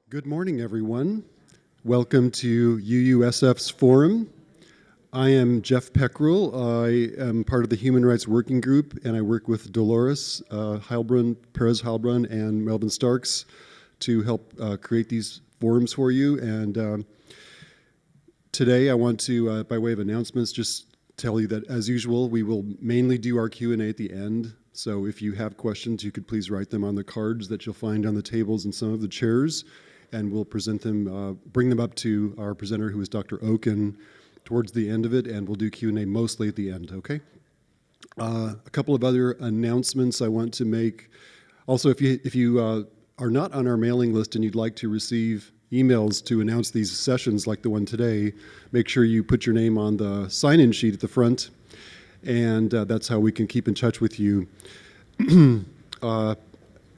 Good morning, everyone. Welcome to UUSF's forum. I am Jeff Peckrell. I am part of the Human Rights Working Group, and I work with Dolores Perez Heilbrunn, and Melvin Starks to help create these forums for you. And today I want to, by way of announcements, just tell you that, as usual, we will mainly do our Q&A at the end. So if you have questions, you could please write them on the cards that you'll find on the tables and some of the chairs, and we'll present them, bring them up to our presenter, who is Dr. Okin, towards the end of it, and we'll do Q&A mostly at the end, okay? A couple of other announcements I want to make. Also, if you are not on our mailing list and you'd like to receive emails to announce these sessions like the one today, make sure you put your name on the sign-in sheet at the front, and that's how we can keep in touch with you.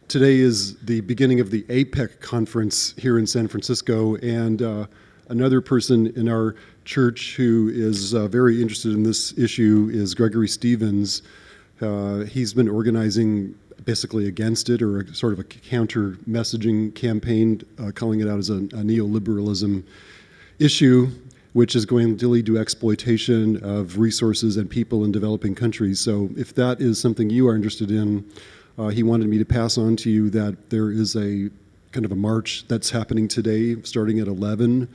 Today is the beginning of the APEC conference here in San Francisco, and another person in our church who is very interested in this issue is Gregory Stevens. He's been organizing basically against it, or a sort of a counter messaging campaign, calling it out as a neoliberalism issue, which is going to lead to exploitation of resources and people in developing countries. So if that is something you are interested in, he wanted me to pass on to you that there is a kind of a march that's happening today, starting at 11,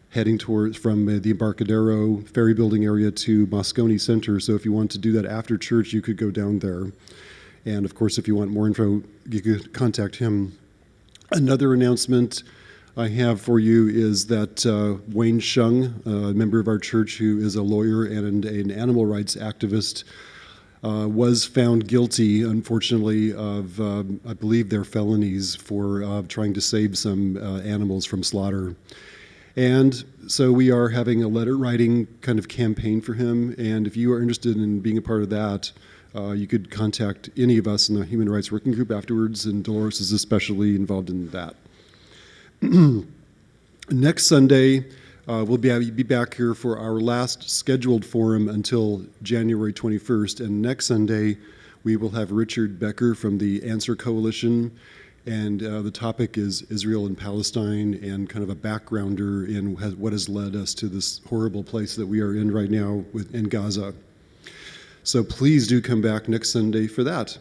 heading towards from the Embarcadero ferry building area to Moscone Center. So if you want to do that after church, you could go down there. And of course, if you want more info, you could contact him. Another announcement I have for you is that Wayne Shung, a member of our church who is a lawyer and an animal rights activist, was found guilty, unfortunately, of, I believe, their felonies for trying to save some animals from slaughter. And so we are having a letter writing kind of campaign for him, and if you are interested in being a part of that, you could contact any of us in the Human Rights Working Group afterwards, and Dolores is especially involved in that. Next Sunday, we'll be back here for our last scheduled forum until January 21st, and next Sunday we will have Richard Becker from the Answer Coalition, and the topic is Israel and Palestine, and kind of a backgrounder in what has led us to this horrible place that we are in right now in Gaza. So please do come back next Sunday for that.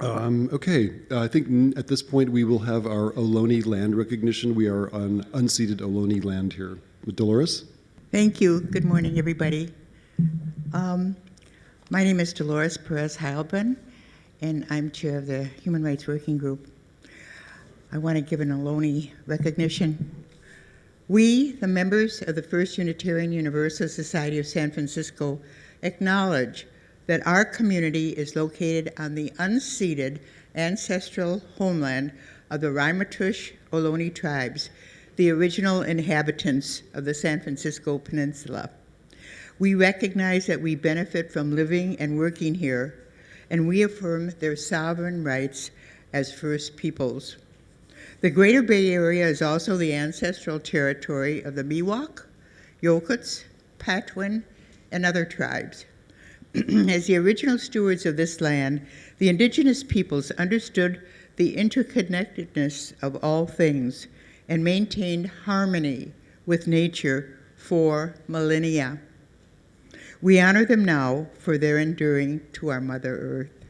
Okay, I think at this point we will have our Ohlone land recognition. We are on unceded Ohlone land here. With Dolores? Thank you. Good morning, everybody. My name is Dolores Perez Heilbrunn, and I'm chair of the Human Rights Working Group. I want to give an Ohlone recognition. We, the members of the First Unitarian Universalist Society of San Francisco, acknowledge that our community is located on the unceded ancestral homeland of the Ramaytush Ohlone tribes, the original inhabitants of the San Francisco Peninsula. We recognize that we benefit from living and working here, and we affirm their sovereign rights as First Peoples. The Greater Bay Area is also the ancestral territory of the Miwok, Yokuts, Patwin, and other tribes. As the original stewards of this land, the indigenous peoples understood the interconnectedness of all things and maintained harmony with nature for millennia. We honor them now for their enduring to our Mother Earth.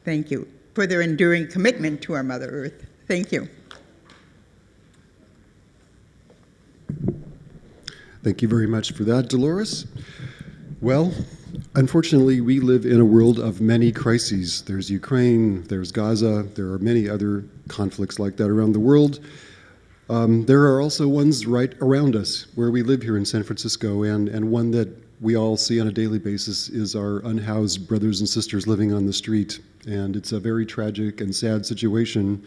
Thank you. For their enduring commitment to our Mother Earth. Thank you. Thank you very much for that, Dolores. Well, unfortunately, we live in a world of many crises. There's Ukraine, there's Gaza, there are many other conflicts like that around the world. There are also ones right around us where we live here in San Francisco, and one that we all see on a daily basis is our unhoused brothers and sisters living on the street. And it's a very tragic and sad situation.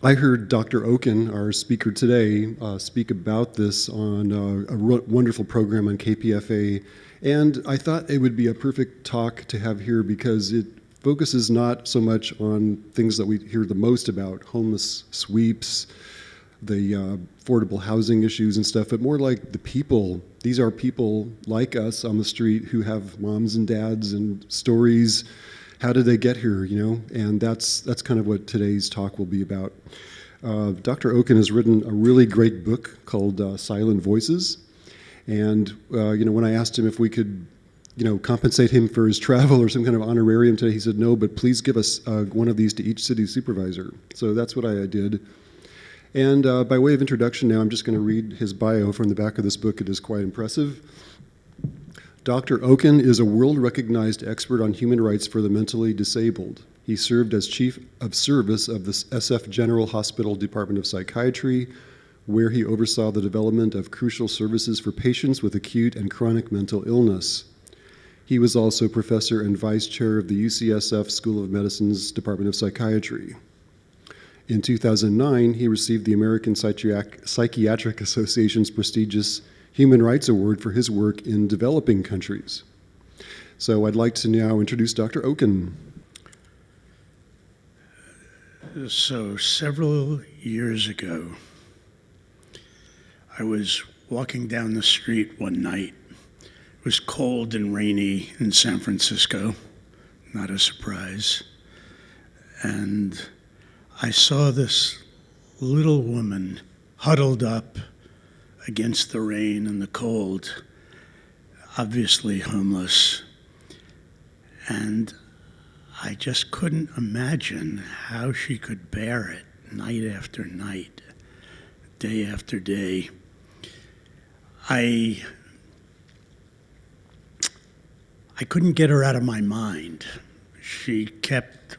I heard Dr. Okin, our speaker today, speak about this on a wonderful program on KPFA, and I thought it would be a perfect talk to have here because it focuses not so much on things that we hear the most about, homeless sweeps, the affordable housing issues and stuff, but more like the people. These are people like us on the street who have moms and dads and stories how did they get here, And that's kind of what today's talk will be about. Dr. Okin has written a really great book called Silent Voices. And, when I asked him if we could, compensate him for his travel or some kind of honorarium today, he said, no, but please give us one of these to each city supervisor. So that's what I did. And by way of introduction now, I'm just going to read his bio from the back of this book. It is quite impressive. Dr. Okin is a world-recognized expert on human rights for the mentally disabled. He served as Chief of Service of the SF General Hospital Department of Psychiatry, where he oversaw the development of crucial services for patients with acute and chronic mental illness. He was also professor and vice chair of the UCSF School of Medicine's Department of Psychiatry. In 2009, he received the American Psychiatric Association's prestigious Human Rights Award for his work in developing countries. So I'd like to now introduce Dr. Okin. So several years ago, I was walking down the street one night. It was cold and rainy in San Francisco, not a surprise. And I saw this little woman huddled up against the rain and the cold, obviously homeless. And I just couldn't imagine how she could bear it night after night, day after day. I couldn't get her out of my mind. She kept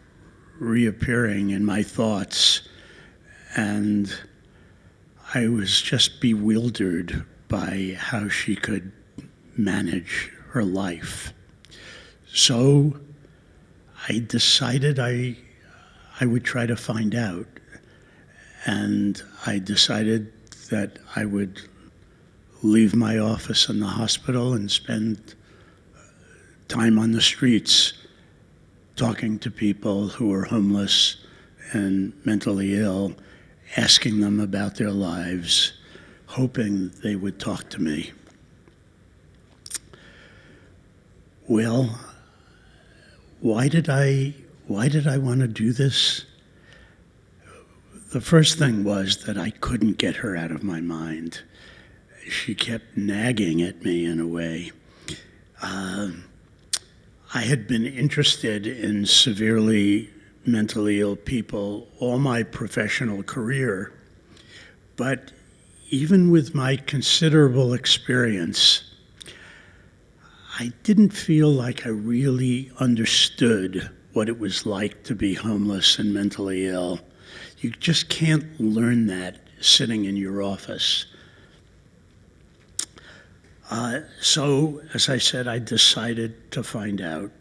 reappearing in my thoughts, and I was just bewildered by how she could manage her life. So I decided I would try to find out, and I decided that I would leave my office in the hospital and spend time on the streets talking to people who were homeless and mentally ill, asking them about their lives, hoping they would talk to me. Well, why did I want to do this? The first thing was that I couldn't get her out of my mind. She kept nagging at me in a way. I had been interested in severely mentally ill people all my professional career, but even with my considerable experience, I didn't feel like I really understood what it was like to be homeless and mentally ill. You just can't learn that sitting in your office. So, as I said, I decided to find out.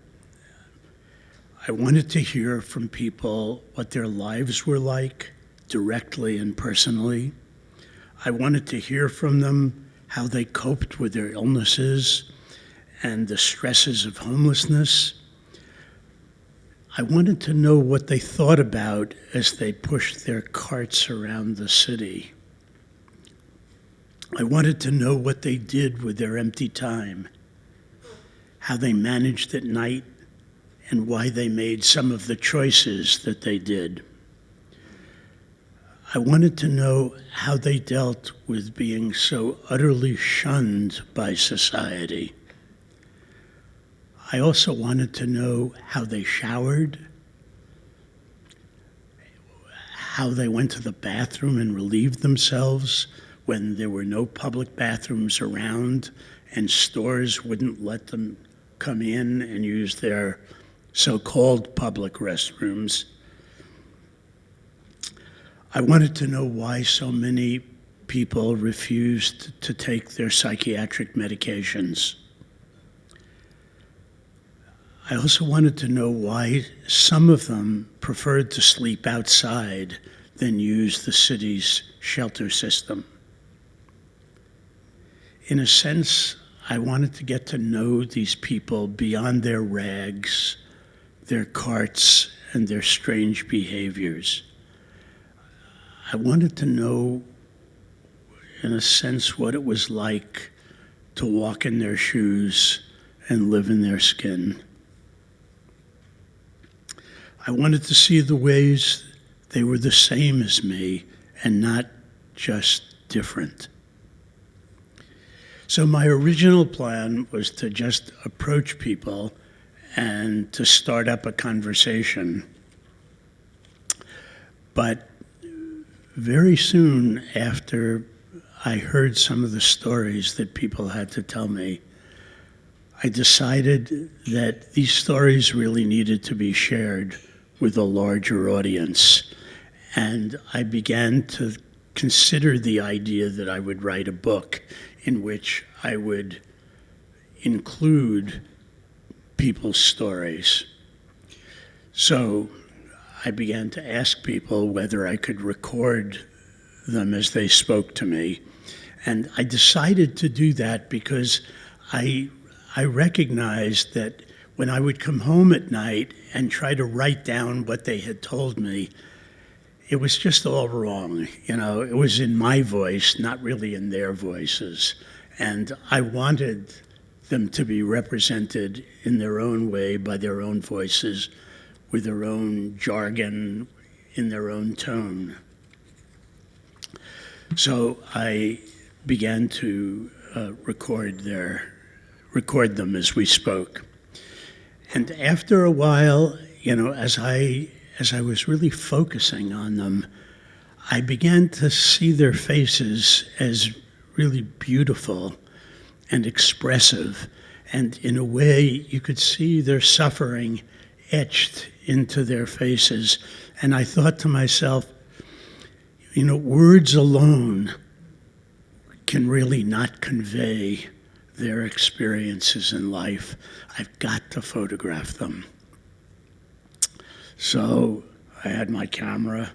I wanted to hear from people what their lives were like, directly and personally. I wanted to hear from them how they coped with their illnesses and the stresses of homelessness. I wanted to know what they thought about as they pushed their carts around the city. I wanted to know what they did with their empty time, how they managed at night, and why they made some of the choices that they did. I wanted to know how they dealt with being so utterly shunned by society. I also wanted to know how they showered, how they went to the bathroom and relieved themselves when there were no public bathrooms around and stores wouldn't let them come in and use their so-called public restrooms. I wanted to know why so many people refused to take their psychiatric medications. I also wanted to know why some of them preferred to sleep outside than use the city's shelter system. In a sense, I wanted to get to know these people beyond their rags, their carts, and their strange behaviors. I wanted to know, in a sense, what it was like to walk in their shoes and live in their skin. I wanted to see the ways they were the same as me and not just different. So my original plan was to just approach people and to start up a conversation. But very soon after I heard some of the stories that people had to tell me, I decided that these stories really needed to be shared with a larger audience. And I began to consider the idea that I would write a book in which I would include people's stories. So I began to ask people whether I could record them as they spoke to me. And I decided to do that because I recognized that when I would come home at night and try to write down what they had told me, it was just all wrong. It was in my voice, not really in their voices. And I wanted them to be represented in their own way, by their own voices, with their own jargon, in their own tone. So I began to record them as we spoke. And after a while, as I was really focusing on them, I began to see their faces as really beautiful and expressive. And in a way, you could see their suffering etched into their faces. And I thought to myself, words alone can really not convey their experiences in life. I've got to photograph them. So I had my camera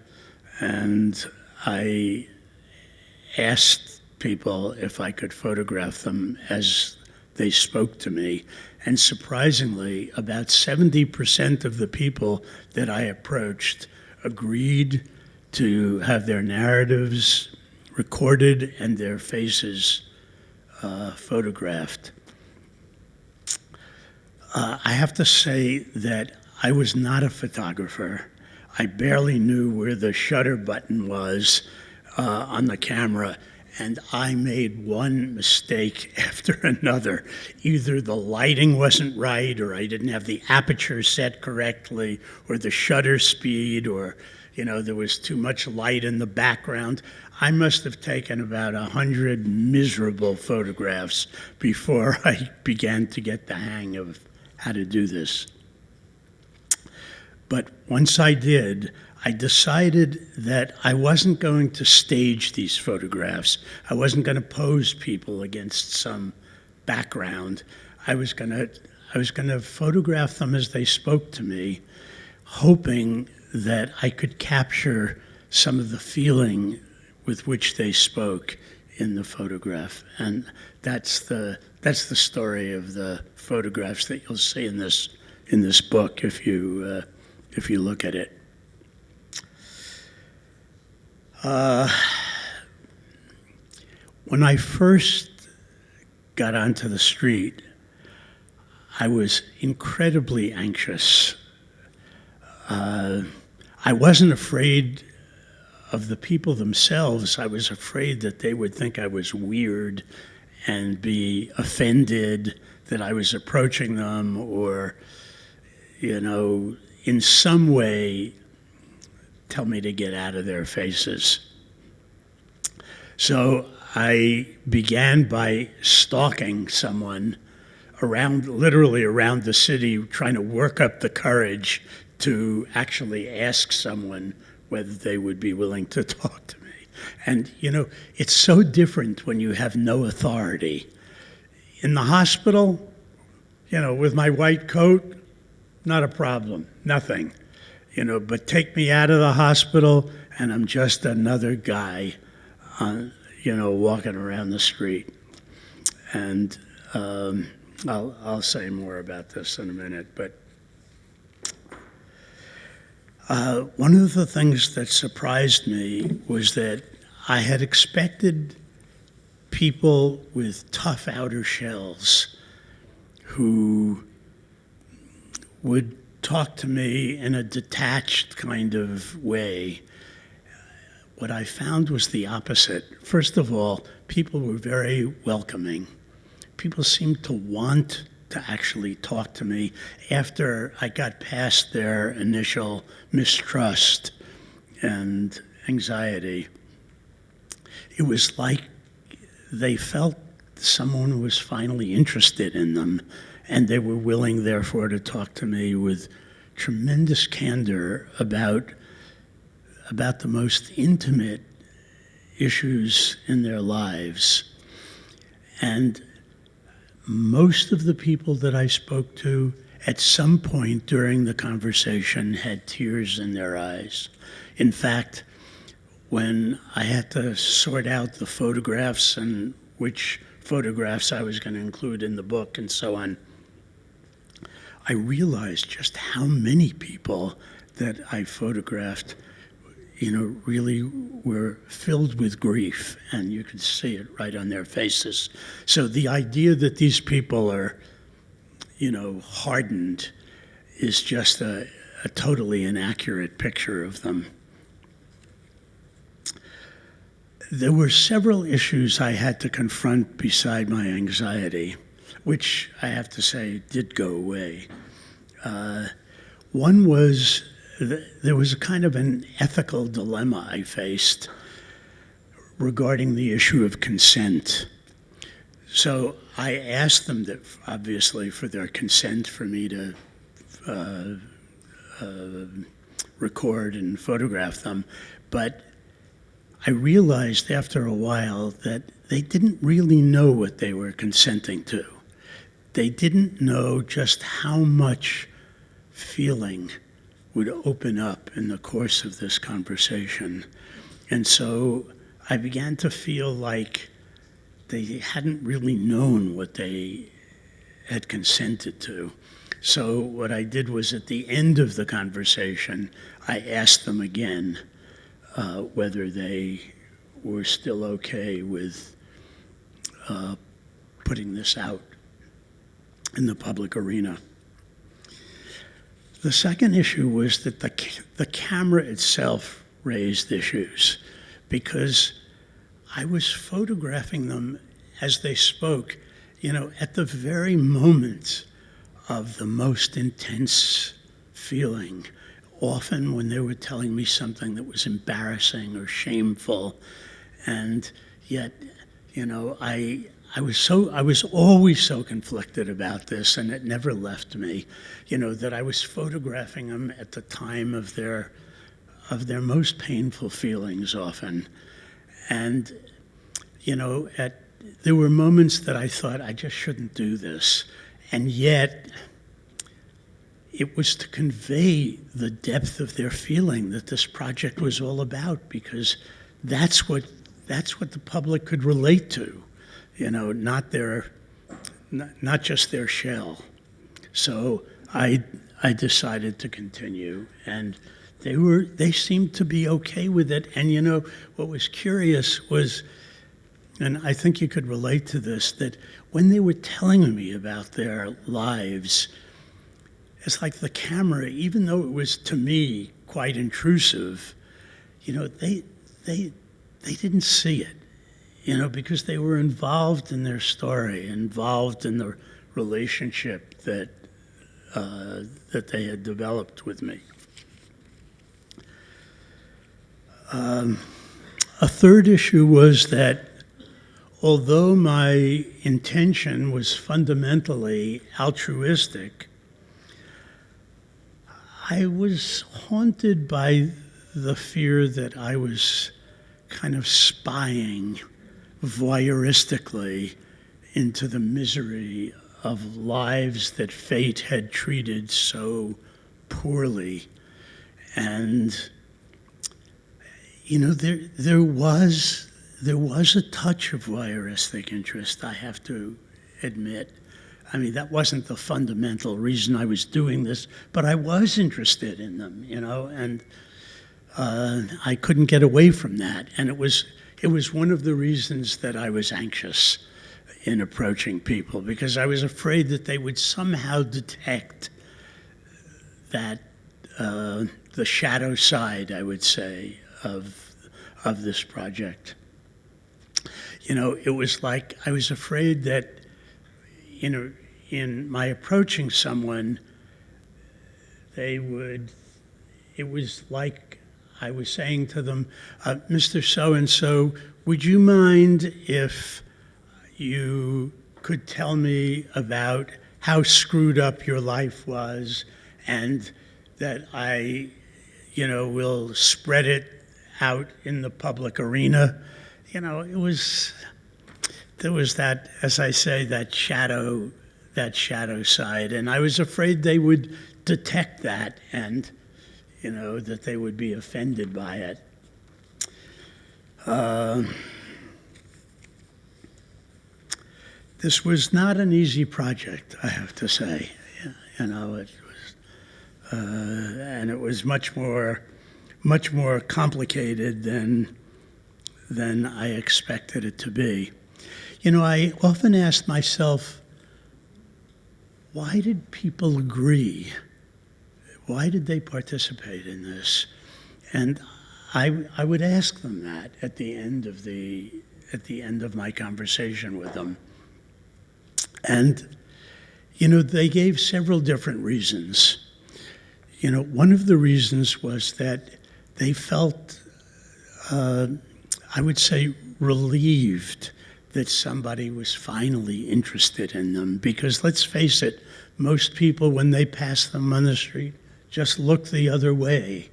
and I asked people if I could photograph them as they spoke to me. And surprisingly, about 70% of the people that I approached agreed to have their narratives recorded and their faces photographed. I have to say that I was not a photographer. I barely knew where the shutter button was on the camera, and I made one mistake after another. Either the lighting wasn't right, or I didn't have the aperture set correctly, or the shutter speed, or there was too much light in the background. I must have taken about 100 miserable photographs before I began to get the hang of how to do this. But once I did, I decided that I wasn't going to stage these photographs. I wasn't going to pose people against some background. I was going to photograph them as they spoke to me, hoping that I could capture some of the feeling with which they spoke in the photograph. And that's the story of the photographs that you'll see in this book if you look at it. When I first got onto the street, I was incredibly anxious. I wasn't afraid of the people themselves. I was afraid that they would think I was weird and be offended that I was approaching them, or, in some way tell me to get out of their faces. So I began by stalking someone literally around the city, trying to work up the courage to actually ask someone whether they would be willing to talk to me. And, it's so different when you have no authority. In the hospital, with my white coat, not a problem, nothing. But take me out of the hospital and I'm just another guy, walking around the street. And I'll say more about this in a minute, but one of the things that surprised me was that I had expected people with tough outer shells who would talk to me in a detached kind of way. What I found was the opposite. First of all, people were very welcoming. People seemed to want to actually talk to me after I got past their initial mistrust and anxiety. It was like they felt someone was finally interested in them, and they were willing, therefore, to talk to me with tremendous candor about the most intimate issues in their lives. And most of the people that I spoke to at some point during the conversation had tears in their eyes. In fact, when I had to sort out the photographs and which photographs I was going to include in the book and so on, I realized just how many people that I photographed, really were filled with grief, and you could see it right on their faces. So the idea that these people are, hardened is just a totally inaccurate picture of them. There were several issues I had to confront beside my anxiety, which I have to say did go away. One was there was a kind of an ethical dilemma I faced regarding the issue of consent. So I asked them, obviously, for their consent for me to record and photograph them, but I realized after a while that they didn't really know what they were consenting to. They didn't know just how much feeling would open up in the course of this conversation. And so I began to feel like they hadn't really known what they had consented to. So what I did was at the end of the conversation, I asked them again whether they were still okay with putting this out in the public arena. The second issue was that the camera itself raised issues, because I was photographing them as they spoke, at the very moment of the most intense feeling, often when they were telling me something that was embarrassing or shameful. And yet, I was always so conflicted about this, and it never left me, that I was photographing them at the time of their most painful feelings often. And, there were moments that I thought, I just shouldn't do this. And yet, it was to convey the depth of their feeling that this project was all about, because that's what the public could relate to, not just their shell. So I decided to continue, and they seemed to be okay with it. And what was curious was, and I think you could relate to this, that when they were telling me about their lives, it's like the camera, even though it was to me quite intrusive, they didn't see it, because they were involved in their story, involved in the relationship that they had developed with me. A third issue was that although my intention was fundamentally altruistic, I was haunted by the fear that I was kind of spying voyeuristically into the misery of lives that fate had treated so poorly. And, there was a touch of voyeuristic interest, I have to admit. I mean, that wasn't the fundamental reason I was doing this, but I was interested in them, and I couldn't get away from that. And it was one of the reasons that I was anxious in approaching people, because I was afraid that they would somehow detect that the shadow side, I would say, of this project. You know, it was like I was afraid that, you know, in my approaching someone, it was like I was saying to them, Mr. So-and-so, would you mind if you could tell me about how screwed up your life was, and that I, you know, will spread it out in the public arena. You know, there was that, as I say, that shadow side, and I was afraid they would detect that, and, you know, that they would be offended by it. This was not an easy project, I have to say. You know, it was, and it was much more complicated than I expected it to be. You know, I often ask myself, why did people agree? Why did they participate in this? And I would ask them that at the end of my conversation with them. And, you know, they gave several different reasons. You know, one of the reasons was that they felt, I would say, relieved that somebody was finally interested in them. Because let's face it, most people, when they pass them on the street, just look the other way.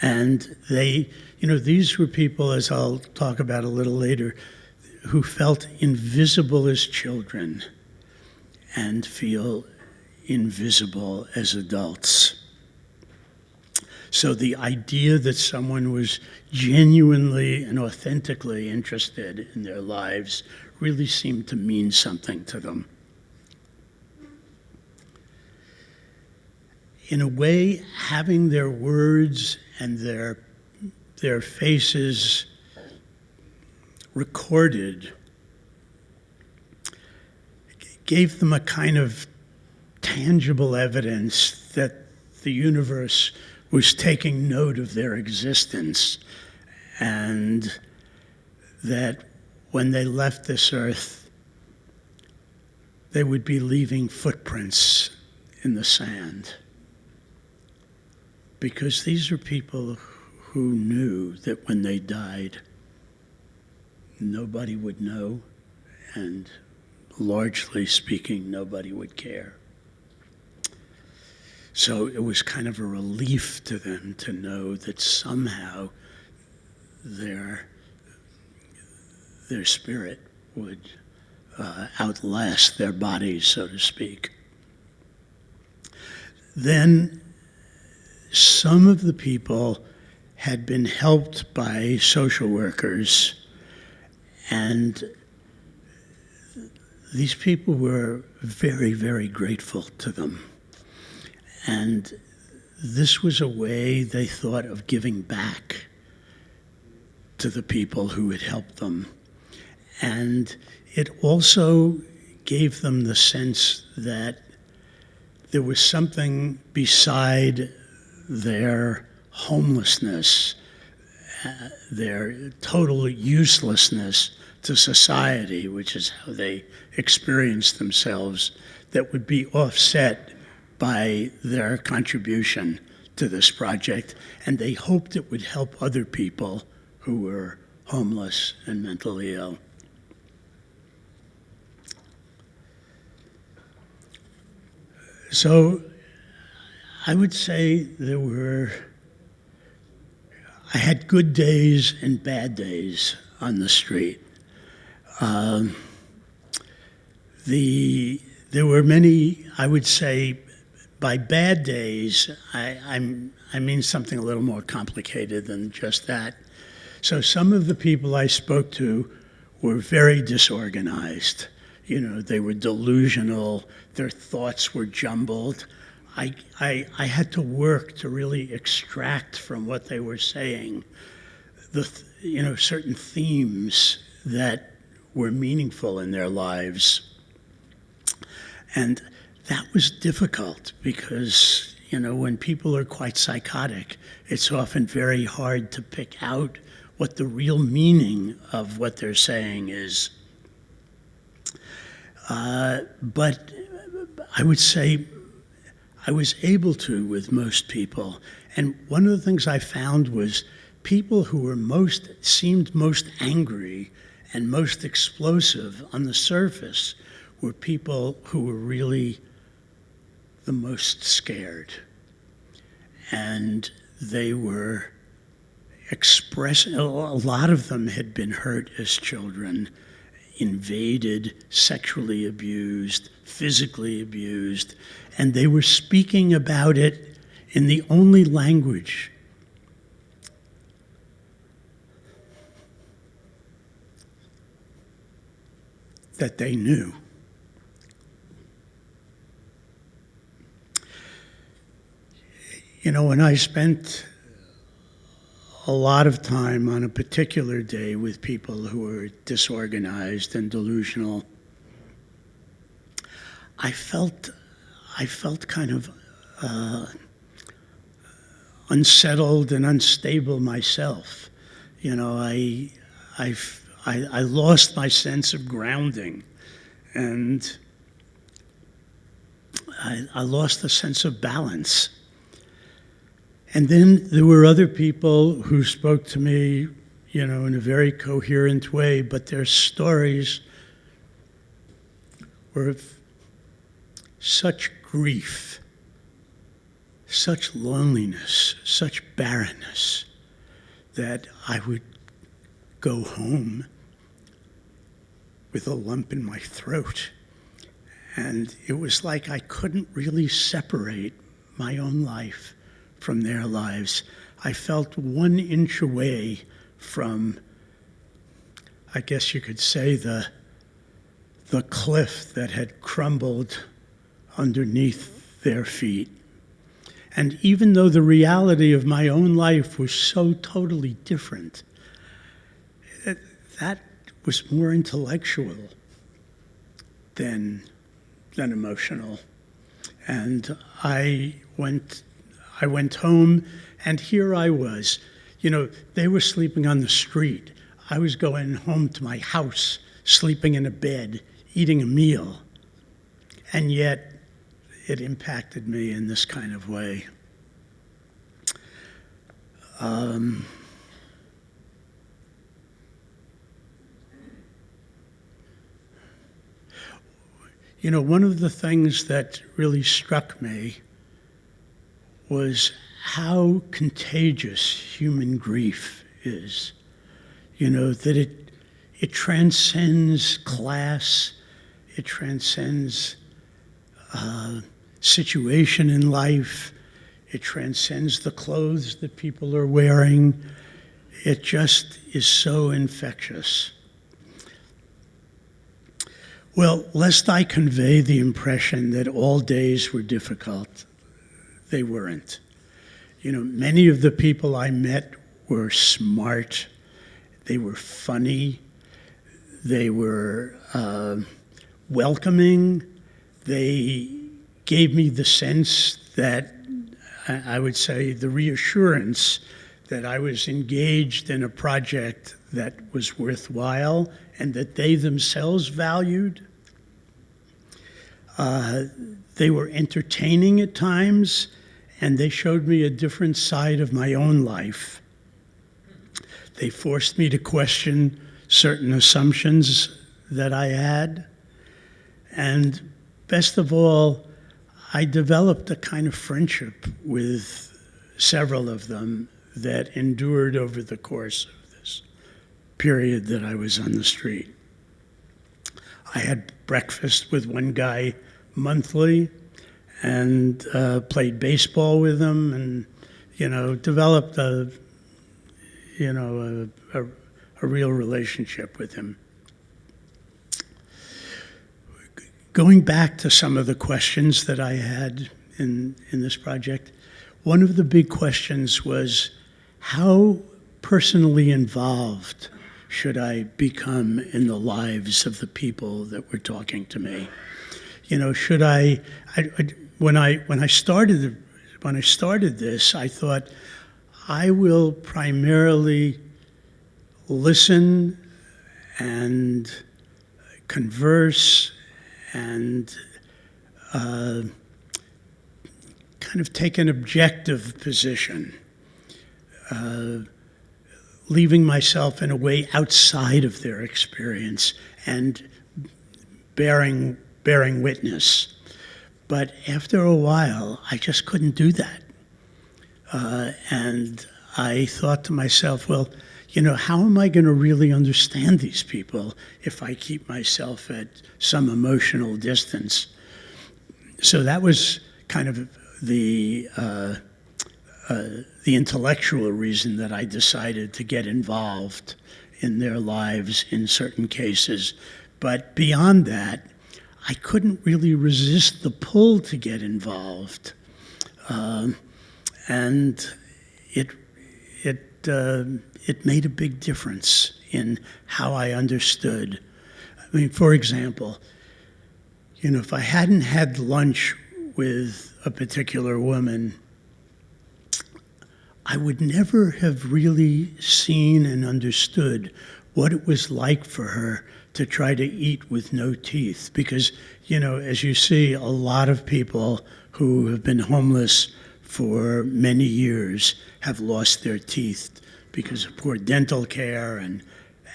And they, you know, these were people, as I'll talk about a little later, who felt invisible as children and feel invisible as adults. So the idea that someone was genuinely and authentically interested in their lives really seemed to mean something to them. In a way, having their words and their faces recorded gave them a kind of tangible evidence that the universe was taking note of their existence, and that when they left this earth, they would be leaving footprints in the sand. Because these are people who knew that when they died, nobody would know, and largely speaking, nobody would care. So it was kind of a relief to them to know that somehow their spirit would outlast their bodies, so to speak. Then some of the people had been helped by social workers, and these people were very, very grateful to them. And this was a way they thought of giving back to the people who had helped them. And it also gave them the sense that there was something beside their homelessness, their total uselessness to society, which is how they experienced themselves, that would be offset by their contribution to this project. And they hoped it would help other people who were homeless and mentally ill. So I would say I had good days and bad days on the street. There were many, I would say, by bad days, I mean something a little more complicated than just that. So some of the people I spoke to were very disorganized. You know, they were delusional, their thoughts were jumbled. I had to work to really extract from what they were saying certain themes that were meaningful in their lives. And that was difficult because, You know, when people are quite psychotic, it's often very hard to pick out what the real meaning of what they're saying is. But I would say I was able to with most people. And one of the things I found was people who were seemed most angry and most explosive on the surface were people who were really the most scared. And they were expressing, a lot of them had been hurt as children, invaded, sexually abused, physically abused, and they were speaking about it in the only language that they knew. You know, when I spent a lot of time on a particular day with people who were disorganized and delusional, I felt kind of unsettled and unstable myself. You know, I lost my sense of grounding, and I lost the sense of balance. And then there were other people who spoke to me, you know, in a very coherent way, but their stories were of such grief, such loneliness, such barrenness, that I would go home with a lump in my throat. And it was like I couldn't really separate my own life from their lives. I felt 1 inch away from, I guess you could say, the cliff that had crumbled underneath their feet. And even though the reality of my own life was so totally different, that was more intellectual than emotional. And I went home, and here I was. You know, they were sleeping on the street. I was going home to my house, sleeping in a bed, eating a meal. And yet, it impacted me in this kind of way. You know, one of the things that really struck me was how contagious human grief is. You know, that it transcends class, it transcends situation in life, it transcends the clothes that people are wearing. It just is so infectious. Well, lest I convey the impression that all days were difficult, they weren't. You know, many of the people I met were smart, they were funny, they were welcoming, they gave me the sense that, I would say, the reassurance that I was engaged in a project that was worthwhile and that they themselves valued. They were entertaining at times, and they showed me a different side of my own life. They forced me to question certain assumptions that I had. And best of all, I developed a kind of friendship with several of them that endured over the course of this period that I was on the street. I had breakfast with one guy monthly and played baseball with him, and, you know, developed a real relationship with him. Going back to some of the questions that I had in this project, one of the big questions was, how personally involved should I become in the lives of the people that were talking to me? You know, should when I started when I started this, I thought I will primarily listen and converse and kind of take an objective position, leaving myself in a way outside of their experience and bearing witness. But after a while, I just couldn't do that. And I thought to myself, well, how am I going to really understand these people if I keep myself at some emotional distance? So that was kind of the intellectual reason that I decided to get involved in their lives in certain cases. But beyond that, I couldn't really resist the pull to get involved. And it made a big difference in how I understood. I mean, for example, if I hadn't had lunch with a particular woman, I would never have really seen and understood what it was like for her to try to eat with no teeth. Because, as you see, a lot of people who have been homeless for many years have lost their teeth because of poor dental care and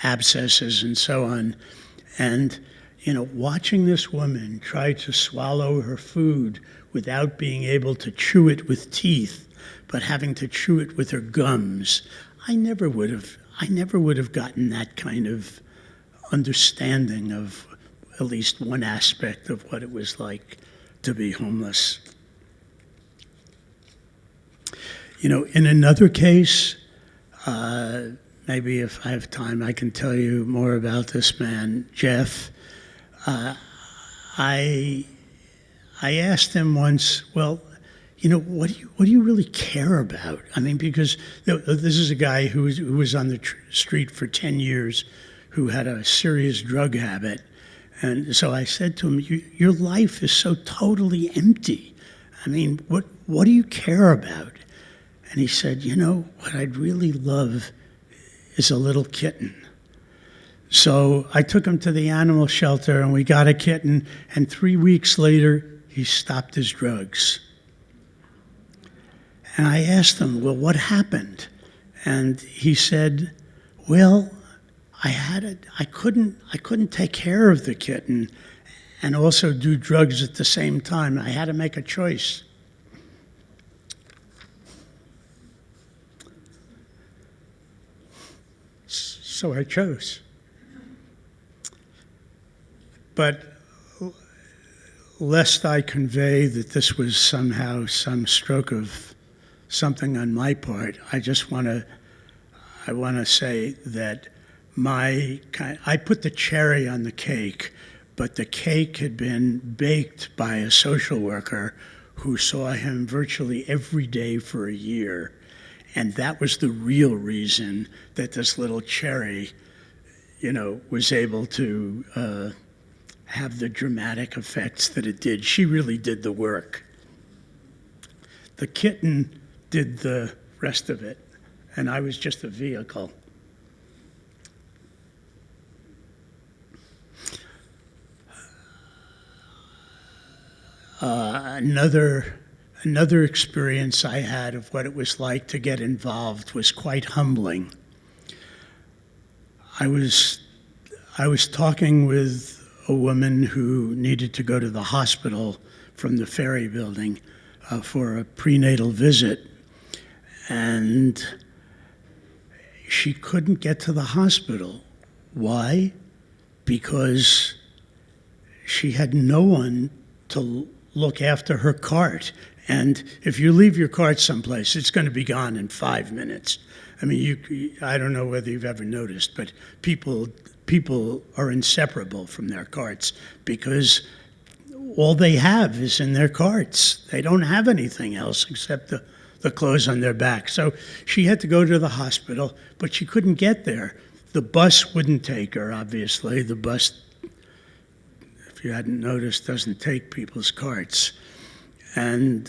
abscesses and so on. And, watching this woman try to swallow her food without being able to chew it with teeth, but having to chew it with her gums, I never would have gotten that kind of understanding of at least one aspect of what it was like to be homeless. In another case, maybe if I have time, I can tell you more about this man, Jeff. I asked him once, well, what do you really care about? I mean, because this is a guy who was on the street for 10 years, who had a serious drug habit. And so I said to him, your life is so totally empty. I mean, what do you care about? And he said, what I'd really love is a little kitten. So I took him to the animal shelter and we got a kitten, and 3 weeks later, he stopped his drugs. And I asked him, well, what happened? And he said, well, I couldn't take care of the kitten and also do drugs at the same time. I had to make a choice. So I chose. But lest I convey that this was somehow some stroke of something on my part, I want to say that I put the cherry on the cake, but the cake had been baked by a social worker who saw him virtually every day for a year. And that was the real reason that this little cherry, was able to have the dramatic effects that it did. She really did the work. The kitten did the rest of it, and I was just a vehicle. Another experience I had of what it was like to get involved was quite humbling. I was talking with a woman who needed to go to the hospital from the Ferry Building for a prenatal visit, and she couldn't get to the hospital. Why? Because she had no one to look after her cart. And if you leave your cart someplace, it's going to be gone in 5 minutes. I mean, I don't know whether you've ever noticed, but people are inseparable from their carts because all they have is in their carts. They don't have anything else except the clothes on their back. So she had to go to the hospital, but she couldn't get there. The bus wouldn't take her, obviously. The bus, if you hadn't noticed, doesn't take people's carts. And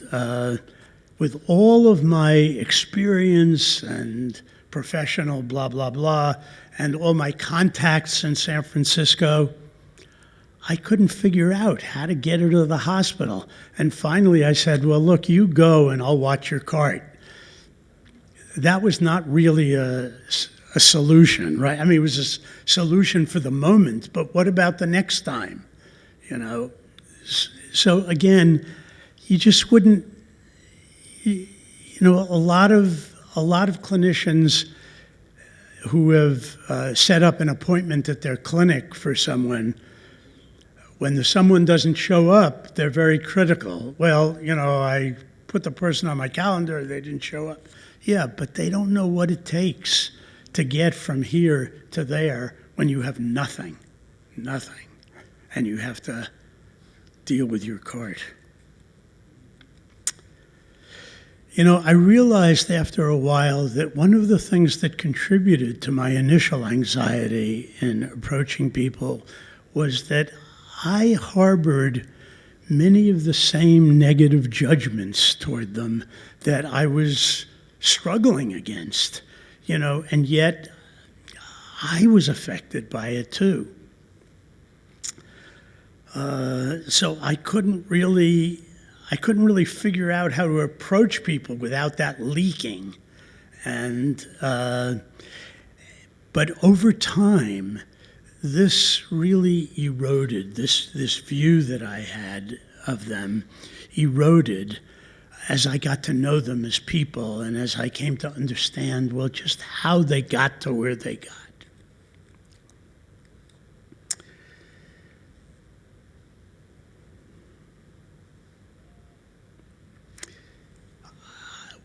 with all of my experience and professional blah, blah, blah, and all my contacts in San Francisco, I couldn't figure out how to get her to the hospital. And finally I said, well, look, you go and I'll watch your cart. That was not really a solution, right? I mean, it was a solution for the moment, but what about the next time, you know? So again, you just wouldn't, you know, a lot of clinicians who have set up an appointment at their clinic for someone, when someone doesn't show up, they're very critical. Well, you know, I put the person on my calendar, they didn't show up. Yeah, but they don't know what it takes to get from here to there when you have nothing, and you have to deal with your cart. You know, I realized after a while that one of the things that contributed to my initial anxiety in approaching people was that I harbored many of the same negative judgments toward them that I was struggling against, you know, and yet I was affected by it too. So I couldn't really figure out how to approach people without that leaking. And but over time, this really eroded, this view that I had of them eroded as I got to know them as people and as I came to understand, well, just how they got to where they got.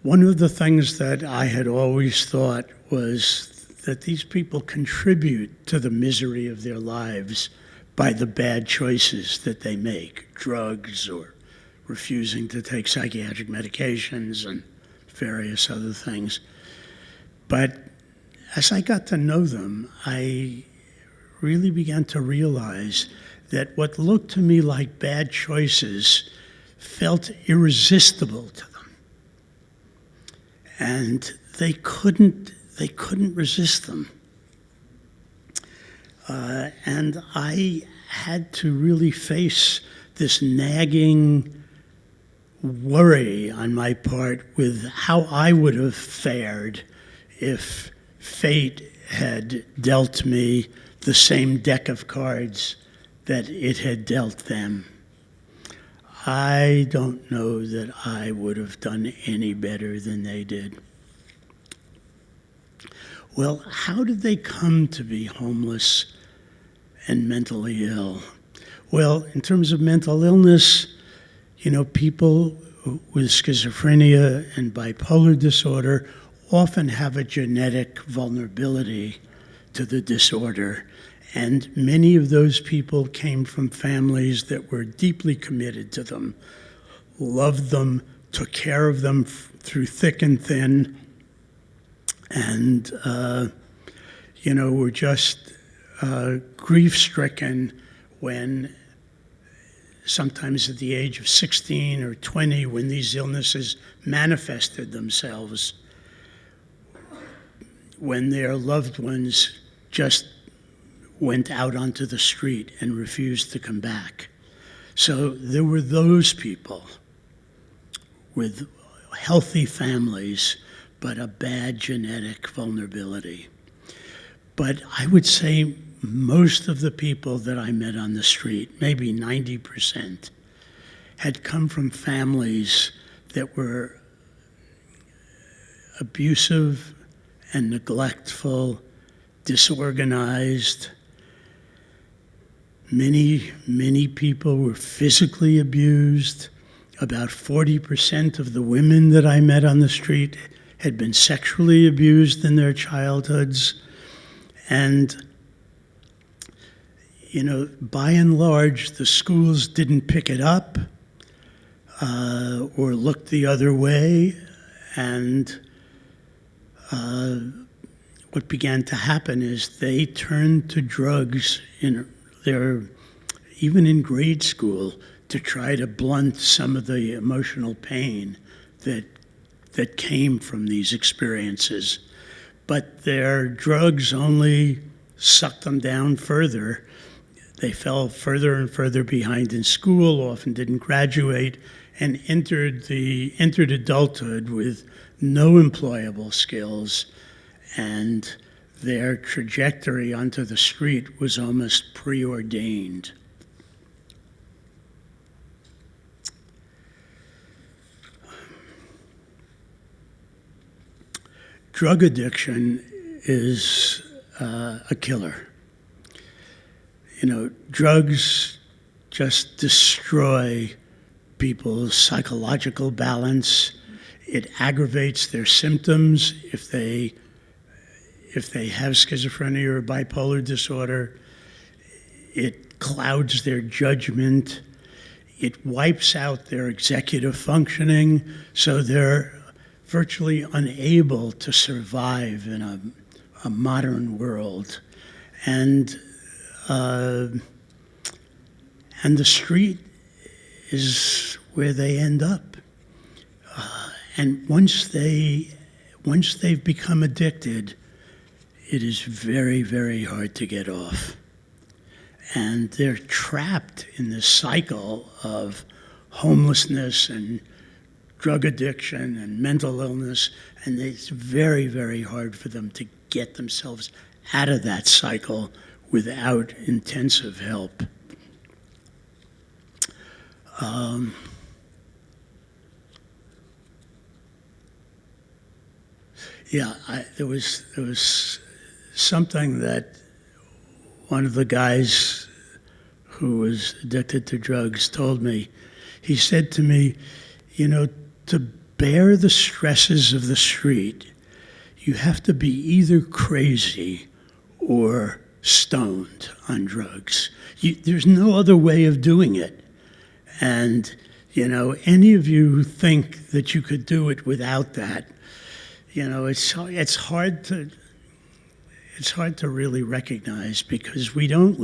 One of the things that I had always thought was that these people contribute to the misery of their lives by the bad choices that they make, drugs or refusing to take psychiatric medications and various other things. But as I got to know them, I really began to realize that what looked to me like bad choices felt irresistible to them. And they couldn't resist them. And I had to really face this nagging worry on my part with how I would have fared if fate had dealt me the same deck of cards that it had dealt them. I don't know that I would have done any better than they did. Well, how did they come to be homeless and mentally ill? Well, in terms of mental illness, you know, people with schizophrenia and bipolar disorder often have a genetic vulnerability to the disorder. And many of those people came from families that were deeply committed to them, loved them, took care of them through thick and thin, and, you know, were just grief-stricken when sometimes at the age of 16 or 20, when these illnesses manifested themselves, when their loved ones just went out onto the street and refused to come back. So there were those people with healthy families, but a bad genetic vulnerability. But I would say most of the people that I met on the street, maybe 90%, had come from families that were abusive and neglectful, disorganized. Many people were physically abused. About 40% of the women that I met on the street had been sexually abused in their childhoods. And, you know, by and large, the schools didn't pick it up or looked the other way. And what began to happen is they turned to drugs even in grade school to try to blunt some of the emotional pain that that came from these experiences. But their drugs only sucked them down further. They fell further and further behind in school, often didn't graduate, and entered adulthood with no employable skills, and their trajectory onto the street was almost preordained. Drug addiction is a killer. You know, drugs just destroy people's psychological balance. It aggravates their symptoms if they have schizophrenia or bipolar disorder. It clouds their judgment. It wipes out their executive functioning, so they're virtually unable to survive in a modern world. And the street is where they end up. And once they've become addicted, it is very, very hard to get off. And they're trapped in this cycle of homelessness and drug addiction and mental illness, and it's very, very hard for them to get themselves out of that cycle without intensive help. There was something that one of the guys who was addicted to drugs told me. He said to me, you know, to bear the stresses of the street, you have to be either crazy or stoned on drugs. There's no other way of doing it. And, you know, any of you who think that you could do it without that, you know, it's hard to really recognize, because we don't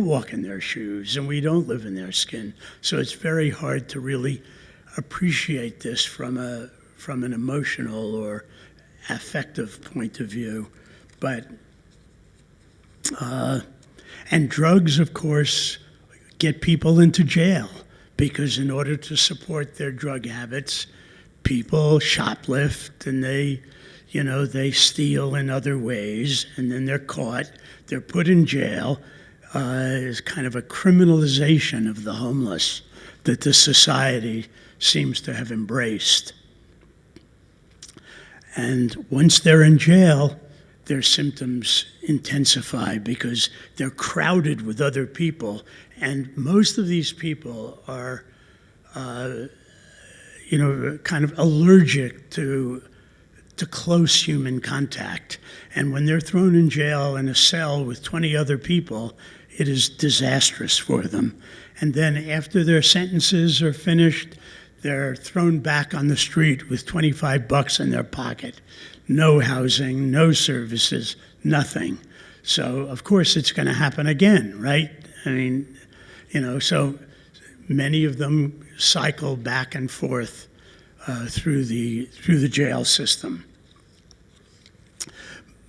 walk in their shoes and we don't live in their skin. So it's very hard to really appreciate this from an emotional or affective point of view. But and drugs, of course, get people into jail, because in order to support their drug habits, people shoplift and they steal in other ways, and then they're caught, they're put in jail. It's kind of a criminalization of the homeless that the society seems to have embraced. And once they're in jail, their symptoms intensify because they're crowded with other people, and most of these people are kind of allergic to close human contact. And when they're thrown in jail in a cell with 20 other people, it is disastrous for them. And then after their sentences are finished, they're thrown back on the street with $25 in their pocket. No housing, no services, nothing. So, of course, it's going to happen again, right? I mean, so many of them cycle back and forth through the jail system.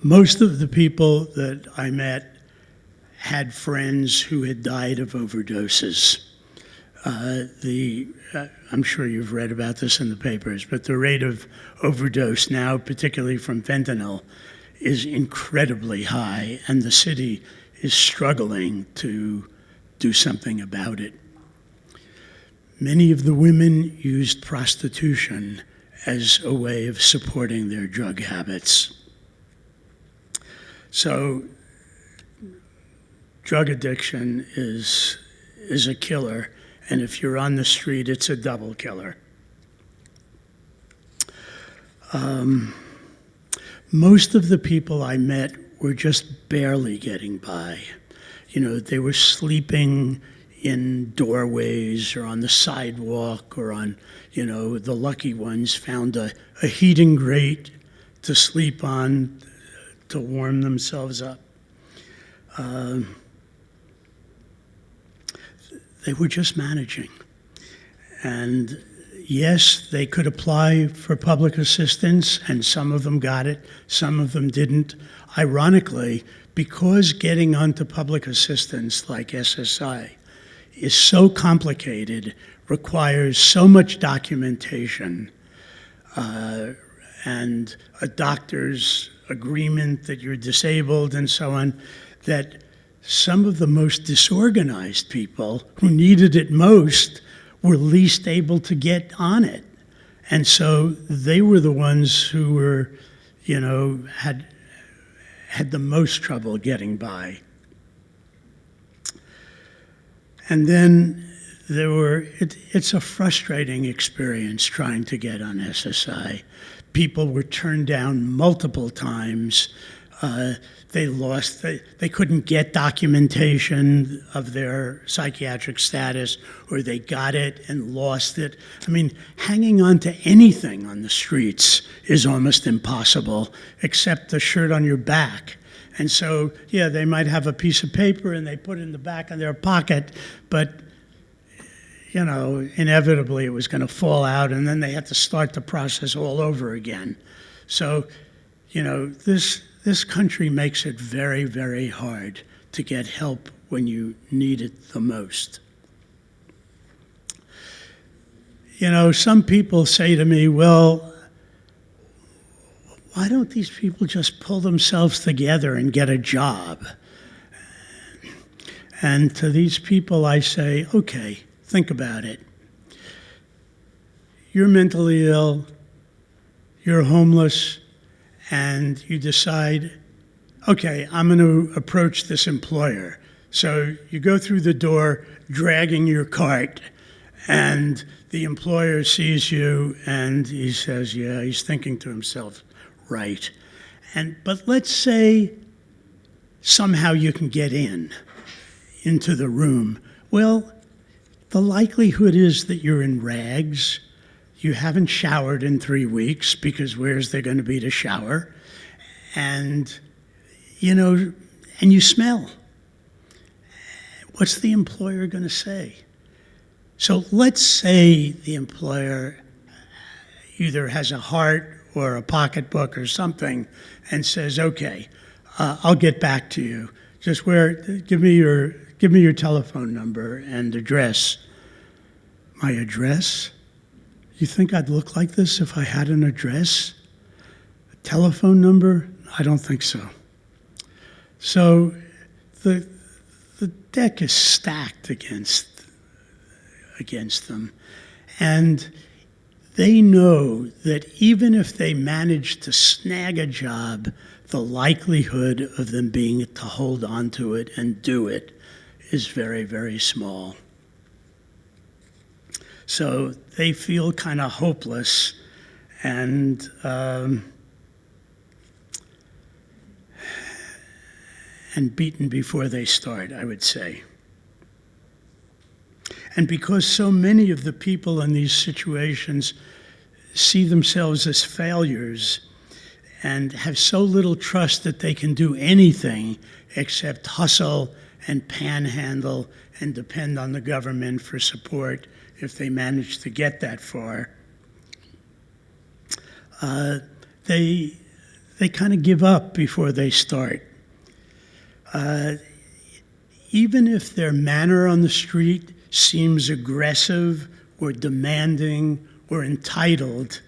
Most of the people that I met had friends who had died of overdoses. I'm sure you've read about this in the papers, but the rate of overdose now, particularly from fentanyl, is incredibly high, and the city is struggling to do something about it. Many of the women used prostitution as a way of supporting their drug habits. So drug addiction is a killer, and if you're on the street, it's a double killer. Most of the people I met were just barely getting by. They were sleeping in doorways or on the sidewalk, or on, the lucky ones found a heating grate to sleep on to warm themselves up. They were just managing. And, yes, they could apply for public assistance, and some of them got it, some of them didn't. Ironically, because getting onto public assistance like SSI is so complicated, requires so much documentation, and a doctor's agreement that you're disabled and so on, that some of the most disorganized people who needed it most were least able to get on it. And so they were the ones who were, had the most trouble getting by. And then it's a frustrating experience trying to get on SSI. People were turned down multiple times. They couldn't get documentation of their psychiatric status, or they got it and lost it. I mean, hanging on to anything on the streets is almost impossible, except the shirt on your back. And so, yeah, they might have a piece of paper and they put it in the back of their pocket, but inevitably it was going to fall out, and then they had to start the process all over again. So, this country makes it very, very hard to get help when you need it the most. Some people say to me, well, why don't these people just pull themselves together and get a job? And to these people I say, okay, think about it. You're mentally ill, you're homeless, and you decide, okay, I'm going to approach this employer. So you go through the door dragging your cart, and the employer sees you and he says, yeah, he's thinking to himself, right. But let's say somehow you can get into the room. Well, the likelihood is that you're in rags. You haven't showered in 3 weeks, because where's there going to be to shower? And, and you smell. What's the employer going to say? So let's say the employer either has a heart or a pocketbook or something and says, okay, I'll get back to you. Just give me your telephone number and address. My address? You think I'd look like this if I had an address? A telephone number? I don't think so. So the deck is stacked against them. And they know that even if they manage to snag a job, the likelihood of them being able to hold on to it and do it is very, very small. So they feel kind of hopeless and beaten before they start, I would say. And because so many of the people in these situations see themselves as failures and have so little trust that they can do anything except hustle and panhandle and depend on the government for support if they manage to get that far, they kind of give up before they start. Even if their manner on the street seems aggressive or demanding or entitled,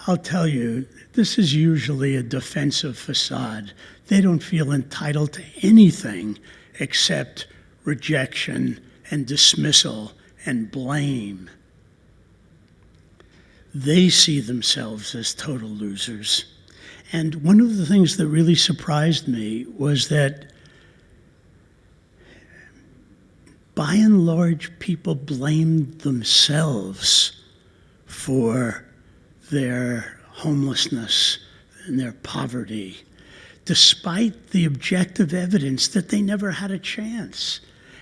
I'll tell you, this is usually a defensive facade. They don't feel entitled to anything except rejection and dismissal and blame. They see themselves as total losers. And one of the things that really surprised me was that by and large, people blamed themselves for their homelessness and their poverty, despite the objective evidence that they never had a chance.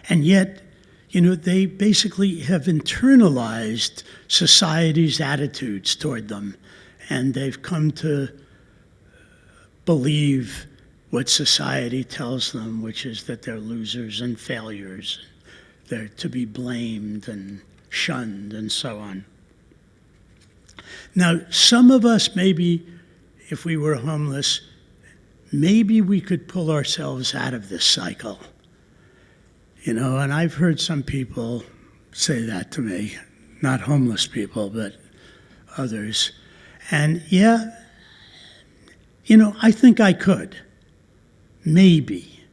And yet, they basically have internalized society's attitudes toward them, and they've come to believe what society tells them, which is that they're losers and failures. They're to be blamed and shunned and so on. Now, some of us, maybe if we were homeless, maybe we could pull ourselves out of this cycle. You know, and I've heard some people say that to me, not homeless people, but others. And yeah, you know, I think I could, maybe,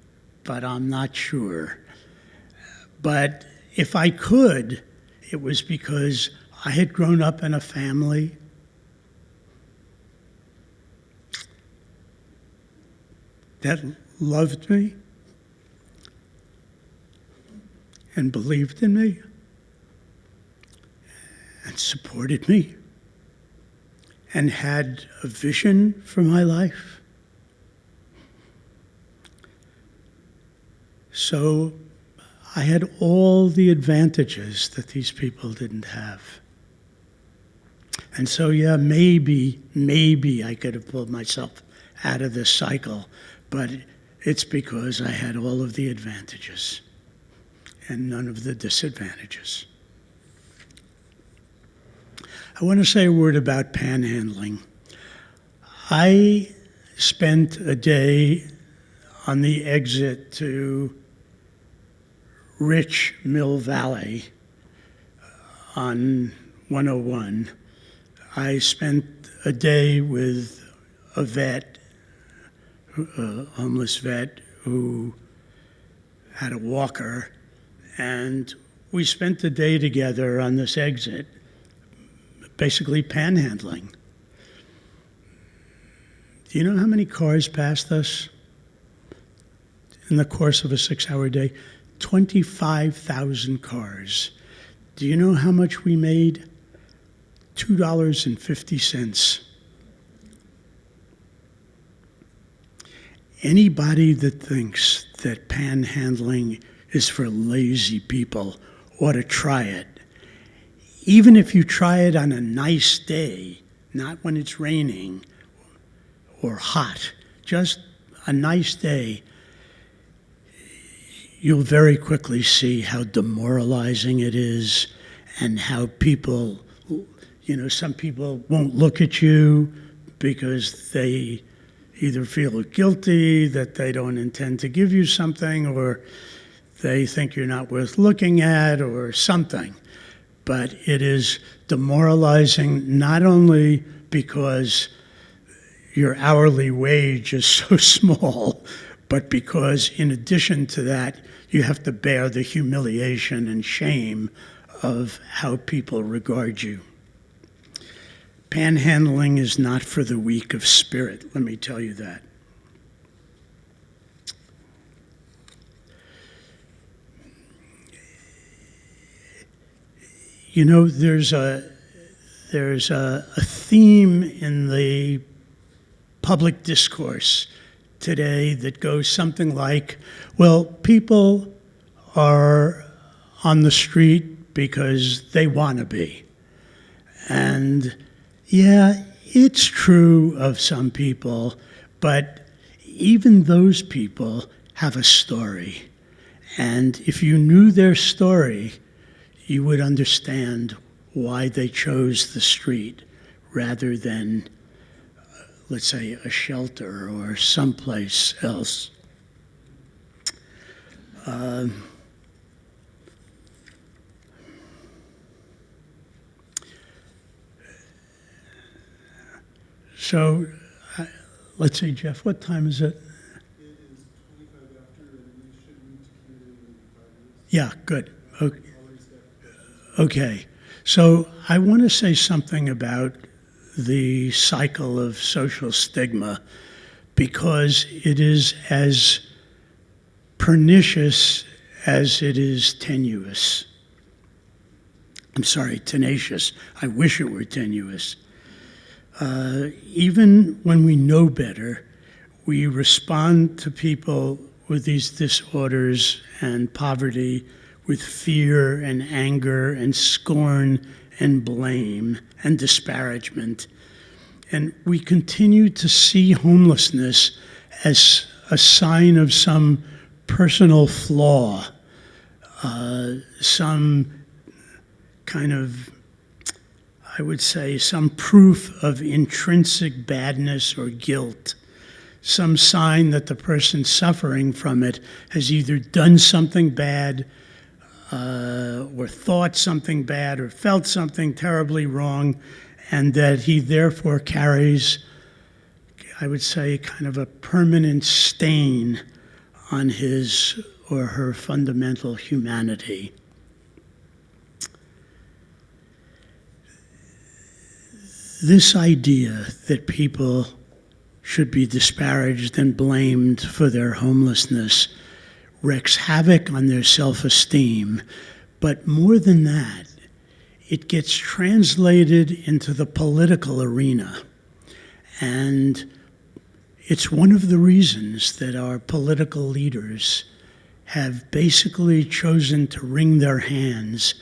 but I'm not sure. But if I could, it was because I had grown up in a family that loved me and believed in me and supported me and had a vision for my life. So I had all the advantages that these people didn't have. And so, yeah, maybe I could have pulled myself out of this cycle, but it's because I had all of the advantages and none of the disadvantages. I want to say a word about panhandling. I spent a day on the exit to Rich Mill Valley on 101. I spent a day with a vet, a homeless vet who had a walker, and we spent the day together on this exit, basically panhandling. Do you know how many cars passed us in the course of a 6-hour day? 25,000 cars. Do you know how much we made? $2.50. Anybody that thinks that panhandling is for lazy people ought to try it. Even if you try it on a nice day, not when it's raining or hot, just a nice day, you'll very quickly see how demoralizing it is and how people, you know, some people won't look at you because they either feel guilty that they don't intend to give you something, or they think you're not worth looking at or something. But it is demoralizing not only because your hourly wage is so small, but because in addition to that, you have to bear the humiliation and shame of how people regard you. Panhandling is not for the weak of spirit, let me tell you that. You know, there's a theme in the public discourse today that goes something like, well, people are on the street because they want to be. And yeah, it's true of some people, but even those people have a story. And if you knew their story, you would understand why they chose the street rather than, let's say, a shelter or someplace else. So, let's see, Jeff, what time is it? It is 25 after, and we should meet here in 5 minutes. Yeah, good. Okay. So I want to say something about the cycle of social stigma because it is as pernicious as it is tenuous. I'm sorry, tenacious. I wish it were tenuous. Even when we know better, we respond to people with these disorders and poverty with fear and anger and scorn and blame and disparagement. And we continue to see homelessness as a sign of some personal flaw, some kind of, I would say, some proof of intrinsic badness or guilt, some sign that the person suffering from it has either done something bad or thought something bad or felt something terribly wrong, and that he therefore carries, I would say, kind of a permanent stain on his or her fundamental humanity. This idea that people should be disparaged and blamed for their homelessness wreaks havoc on their self-esteem, but more than that, it gets translated into the political arena. And it's one of the reasons that our political leaders have basically chosen to wring their hands,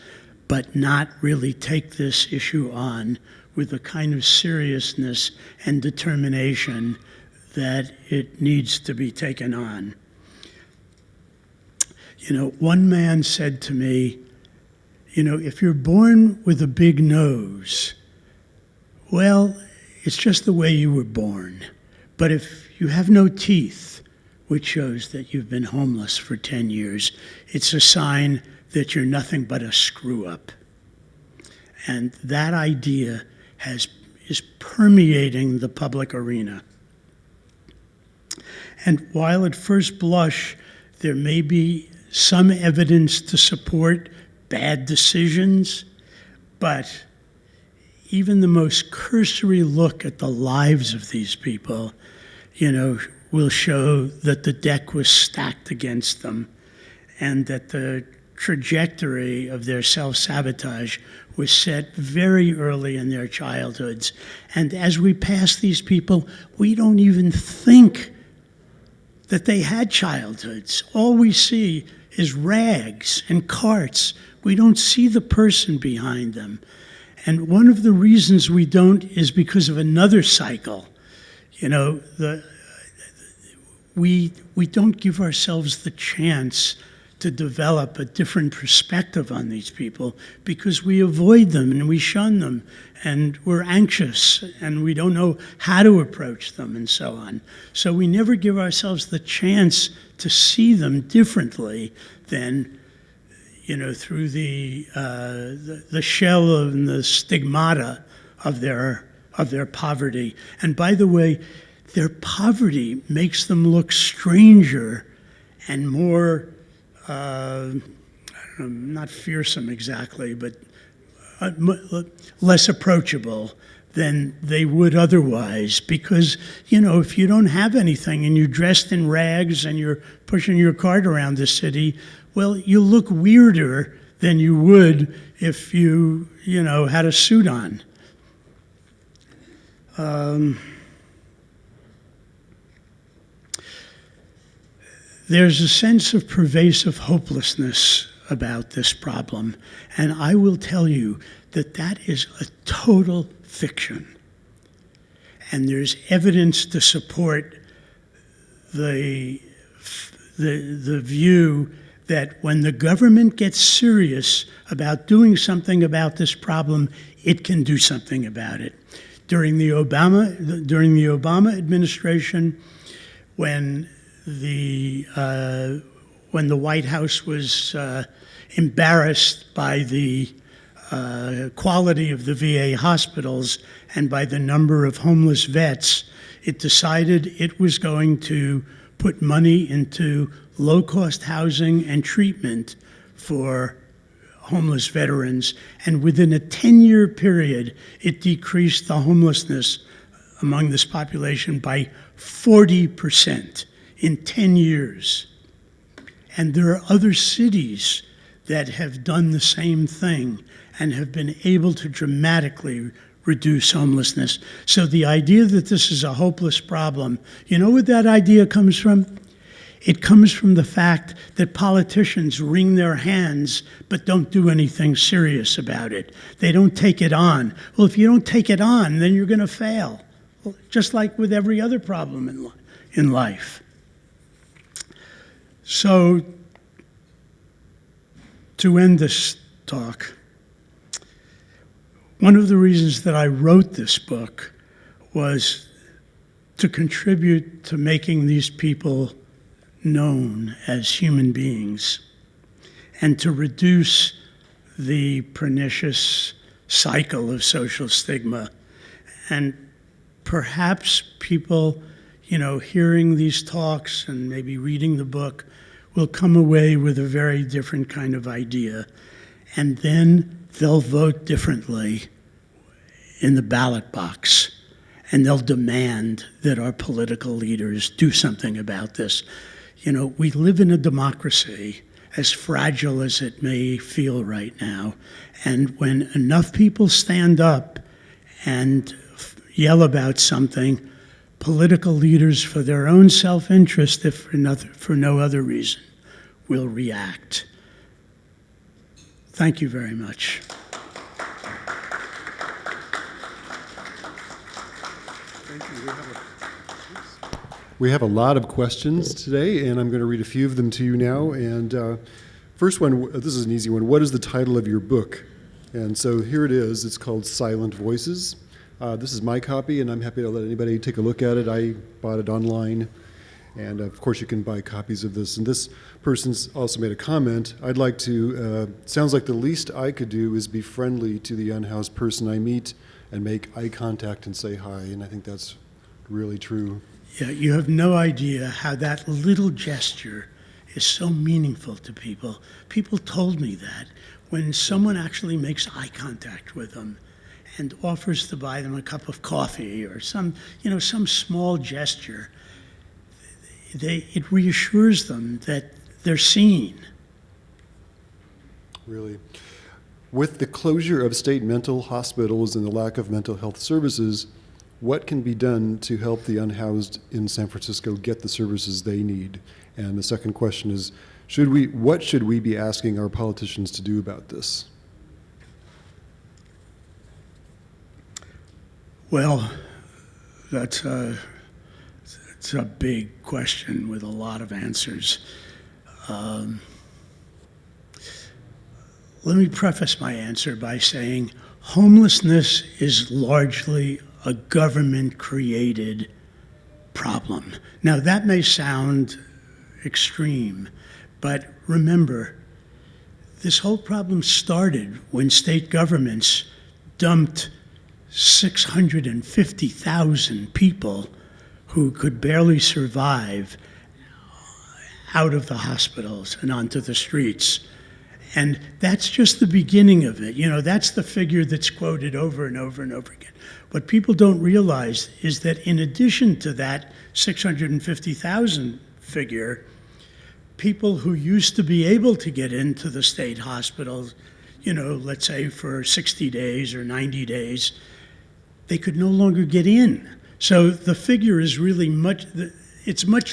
but not really take this issue on with the kind of seriousness and determination that it needs to be taken on. You know, one man said to me, you know, if you're born with a big nose, well, it's just the way you were born. But if you have no teeth, which shows that you've been homeless for 10 years, it's a sign that you're nothing but a screw-up. And that idea is permeating the public arena. And while at first blush, there may be some evidence to support bad decisions, but even the most cursory look at the lives of these people, you know, will show that the deck was stacked against them and that the trajectory of their self-sabotage was set very early in their childhoods. And as we pass these people, we don't even think that they had childhoods. All we see is rags and carts. We don't see the person behind them. And one of the reasons we don't is because of another cycle. You know, we don't give ourselves the chance to develop a different perspective on these people because we avoid them and we shun them and we're anxious and we don't know how to approach them and so on. So we never give ourselves the chance to see them differently than, you know, through the shell and the stigmata of their poverty. And by the way, their poverty makes them look stranger and more I don't know, not fearsome exactly, but less approachable than they would otherwise. Because, you know, if you don't have anything and you're dressed in rags and you're pushing your cart around the city, well, you look weirder than you would if you know, had a suit on. There's a sense of pervasive hopelessness about this problem, and I will tell you that that is a total fiction. And there's evidence to support the view that when the government gets serious about doing something about this problem, it can do something about it. During the Obama administration, when the White House was embarrassed by the quality of the VA hospitals and by the number of homeless vets, it decided it was going to put money into low-cost housing and treatment for homeless veterans. And within a 10-year period, it decreased the homelessness among this population by 40%. In 10 years. And there are other cities that have done the same thing and have been able to dramatically reduce homelessness. So the idea that this is a hopeless problem, you know where that idea comes from? It comes from the fact that politicians wring their hands but don't do anything serious about it. They don't take it on. Well, if you don't take it on, then you're going to fail, well, just like with every other problem in life. So, to end this talk, one of the reasons that I wrote this book was to contribute to making these people known as human beings and to reduce the pernicious cycle of social stigma. And perhaps people, hearing these talks and maybe reading the book will come away with a very different kind of idea. And then they'll vote differently in the ballot box. And they'll demand that our political leaders do something about this. We live in a democracy, as fragile as it may feel right now. And when enough people stand up and yell about something, political leaders, for their own self-interest, if for no other reason, will react. Thank you very much. We have a lot of questions today, and I'm going to read a few of them to you now. And first one, this is an easy one. What is the title of your book? And so here it is. It's called Silent Voices. This is my copy, and I'm happy to let anybody take a look at it. I bought it online, and of course you can buy copies of this. And this person's also made a comment. I'd like to, sounds like the least I could do is be friendly to the unhoused person I meet and make eye contact and say hi, and I think that's really true. Yeah, you have no idea how that little gesture is so meaningful to people. People told me that when someone actually makes eye contact with them and offers to buy them a cup of coffee or some small gesture, it reassures them that they're seen. Really. With the closure of state mental hospitals and the lack of mental health services, what can be done to help the unhoused in San Francisco get the services they need? And the second question is, what should we be asking our politicians to do about this? Well, it's a big question with a lot of answers. Let me preface my answer by saying homelessness is largely a government-created problem. Now, that may sound extreme, but remember, this whole problem started when state governments dumped 650,000 people who could barely survive out of the hospitals and onto the streets. And that's just the beginning of it. That's the figure that's quoted over and over and over again. What people don't realize is that in addition to that 650,000 figure, people who used to be able to get into the state hospitals, let's say for 60 days or 90 days, they could no longer get in. So the figure is really much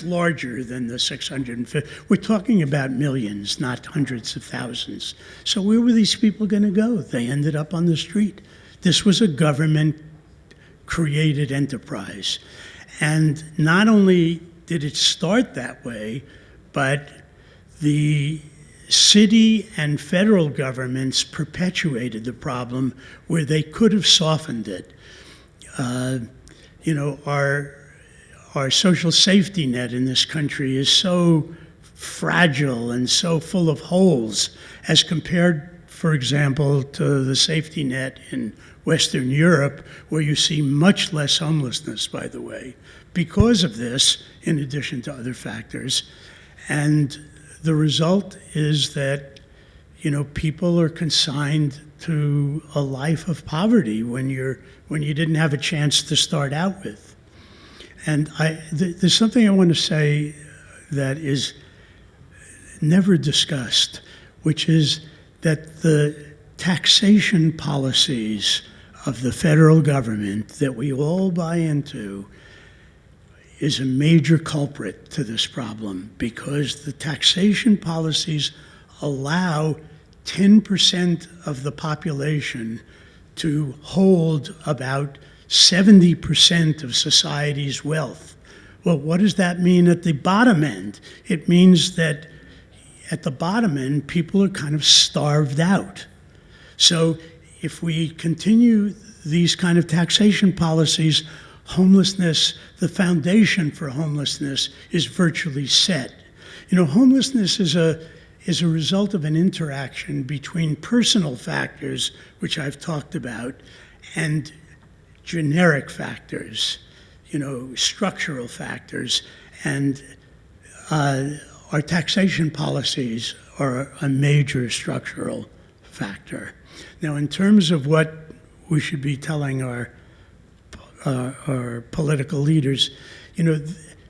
larger than the 650. We're talking about millions, not hundreds of thousands. So where were these people going to go? They ended up on the street. This was a government-created enterprise. And not only did it start that way, but the city and federal governments perpetuated the problem where they could have softened it. Our social safety net in this country is so fragile and so full of holes as compared, for example, to the safety net in Western Europe, where you see much less homelessness, by the way, because of this, in addition to other factors. And the result is that, people are consigned to a life of poverty when you didn't have a chance to start out with. And there's something I want to say that is never discussed, which is that the taxation policies of the federal government that we all buy into is a major culprit to this problem, because the taxation policies allow 10% of the population to hold about 70% of society's wealth. Well, what does that mean at the bottom end? It means that at the bottom end, people are kind of starved out. So if we continue these kind of taxation policies, homelessness, the foundation for homelessness is virtually set. You know, homelessness is a result of an interaction between personal factors, which I've talked about, and generic factors, you know, structural factors. And our taxation policies are a major structural factor. Now, in terms of what we should be telling our political leaders, you know,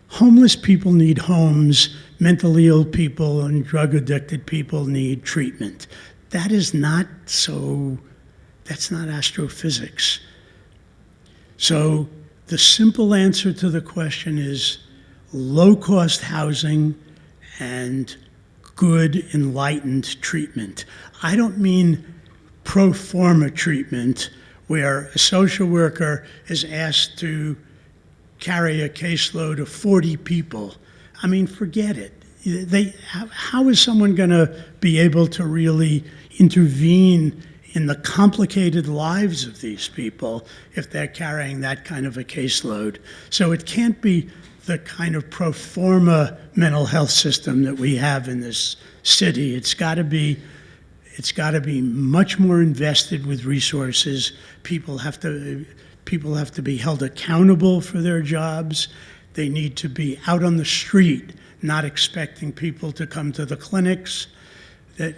homeless people need homes, mentally ill people and drug-addicted people need treatment. That is not so, that's not astrophysics. So the simple answer to the question is low-cost housing and good, enlightened treatment. I don't mean pro forma treatment where a social worker is asked to carry a caseload of 40 people. I mean, forget it. How is someone going to be able to really intervene in the complicated lives of these people if they're carrying that kind of a caseload? So it can't be the kind of pro forma mental health system that we have in this city. It's got to be much more invested with resources. People have to be held accountable for their jobs. They need to be out on the street, not expecting people to come to the clinics. That